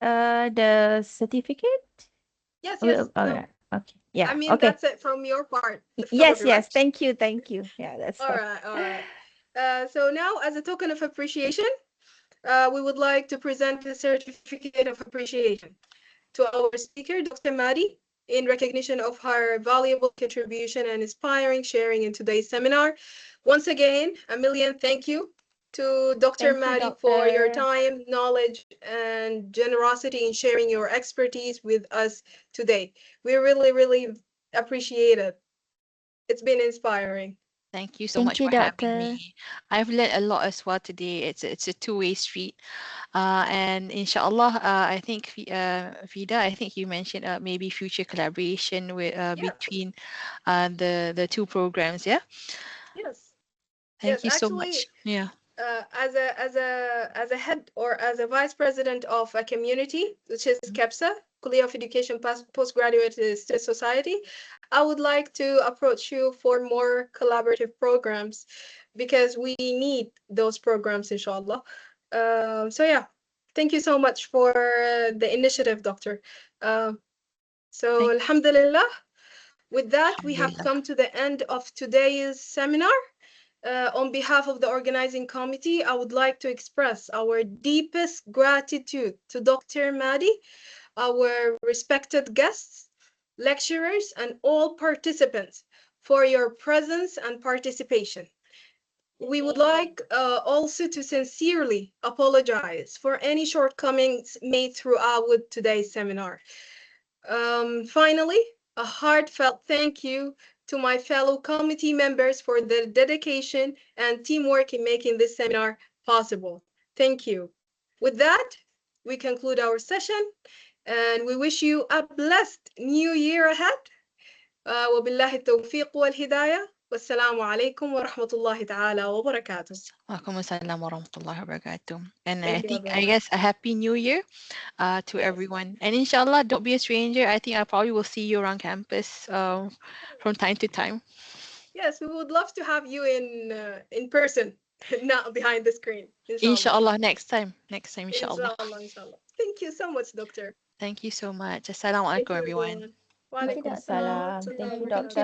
Speaker 6: The certificate?
Speaker 1: Yes.
Speaker 6: No.
Speaker 1: No.
Speaker 6: Okay. Yeah.
Speaker 1: I mean,
Speaker 6: okay.
Speaker 1: that's it from your part.
Speaker 6: Yes.
Speaker 1: Right?
Speaker 6: Thank you. Yeah, that's
Speaker 1: all right. So now, as a token of appreciation, we would like to present a certificate of appreciation to our speaker, Dr. Mady, in recognition of her valuable contribution and inspiring sharing in today's seminar. Once again, a million thank you to Dr. Mady for your time, knowledge, and generosity in sharing your expertise with us today. We really, really appreciate it. It's been inspiring.
Speaker 4: Thank you so much for having me. I've learned a lot as well today. It's a two-way street. And inshallah, I think Fidaa, I think you mentioned maybe future collaboration with between the two programs. Yeah.
Speaker 1: Yes.
Speaker 4: Thank you so much. Yeah.
Speaker 1: As a head or as a vice president of a community, which is kepsa, Kulliyyah of Education Postgraduate Studies Society, I would like to approach you for more collaborative programs because we need those programs, inshallah. So yeah, thank you so much for the initiative, Doctor. So alhamdulillah, with that, we have come to the end of today's seminar. On behalf of the organizing committee, I would like to express our deepest gratitude to Dr. Mady, our respected guests, lecturers, and all participants for your presence and participation. We would like also to sincerely apologize for any shortcomings made throughout today's seminar. Finally, a heartfelt thank you to my fellow committee members for their dedication and teamwork in making this seminar possible. Thank you. With that, we conclude our session and we wish you a blessed new year ahead. وبالله التوفيق والهداية والسلام عليكم ورحمة الله تعالى وبركاته.
Speaker 4: Waalaikumsalam warahmatullahi wabarakatuh. And
Speaker 1: Thank
Speaker 4: I
Speaker 1: you,
Speaker 4: think, I
Speaker 1: everyone.
Speaker 4: guess, a happy new year to everyone. And inshallah, don't be a stranger. I think I probably will see you around campus from time to time.
Speaker 1: Yes, we would love to have you in person, not behind the screen.
Speaker 4: Inshallah, next time, inshallah.
Speaker 1: Inshallah. Thank you so much, Doctor.
Speaker 4: Thank you so much. Assalamu
Speaker 1: Thank
Speaker 4: alaikum,
Speaker 1: you,
Speaker 4: everyone.
Speaker 1: everyone.
Speaker 6: Waalaikumsalam. Thank you, Doctor.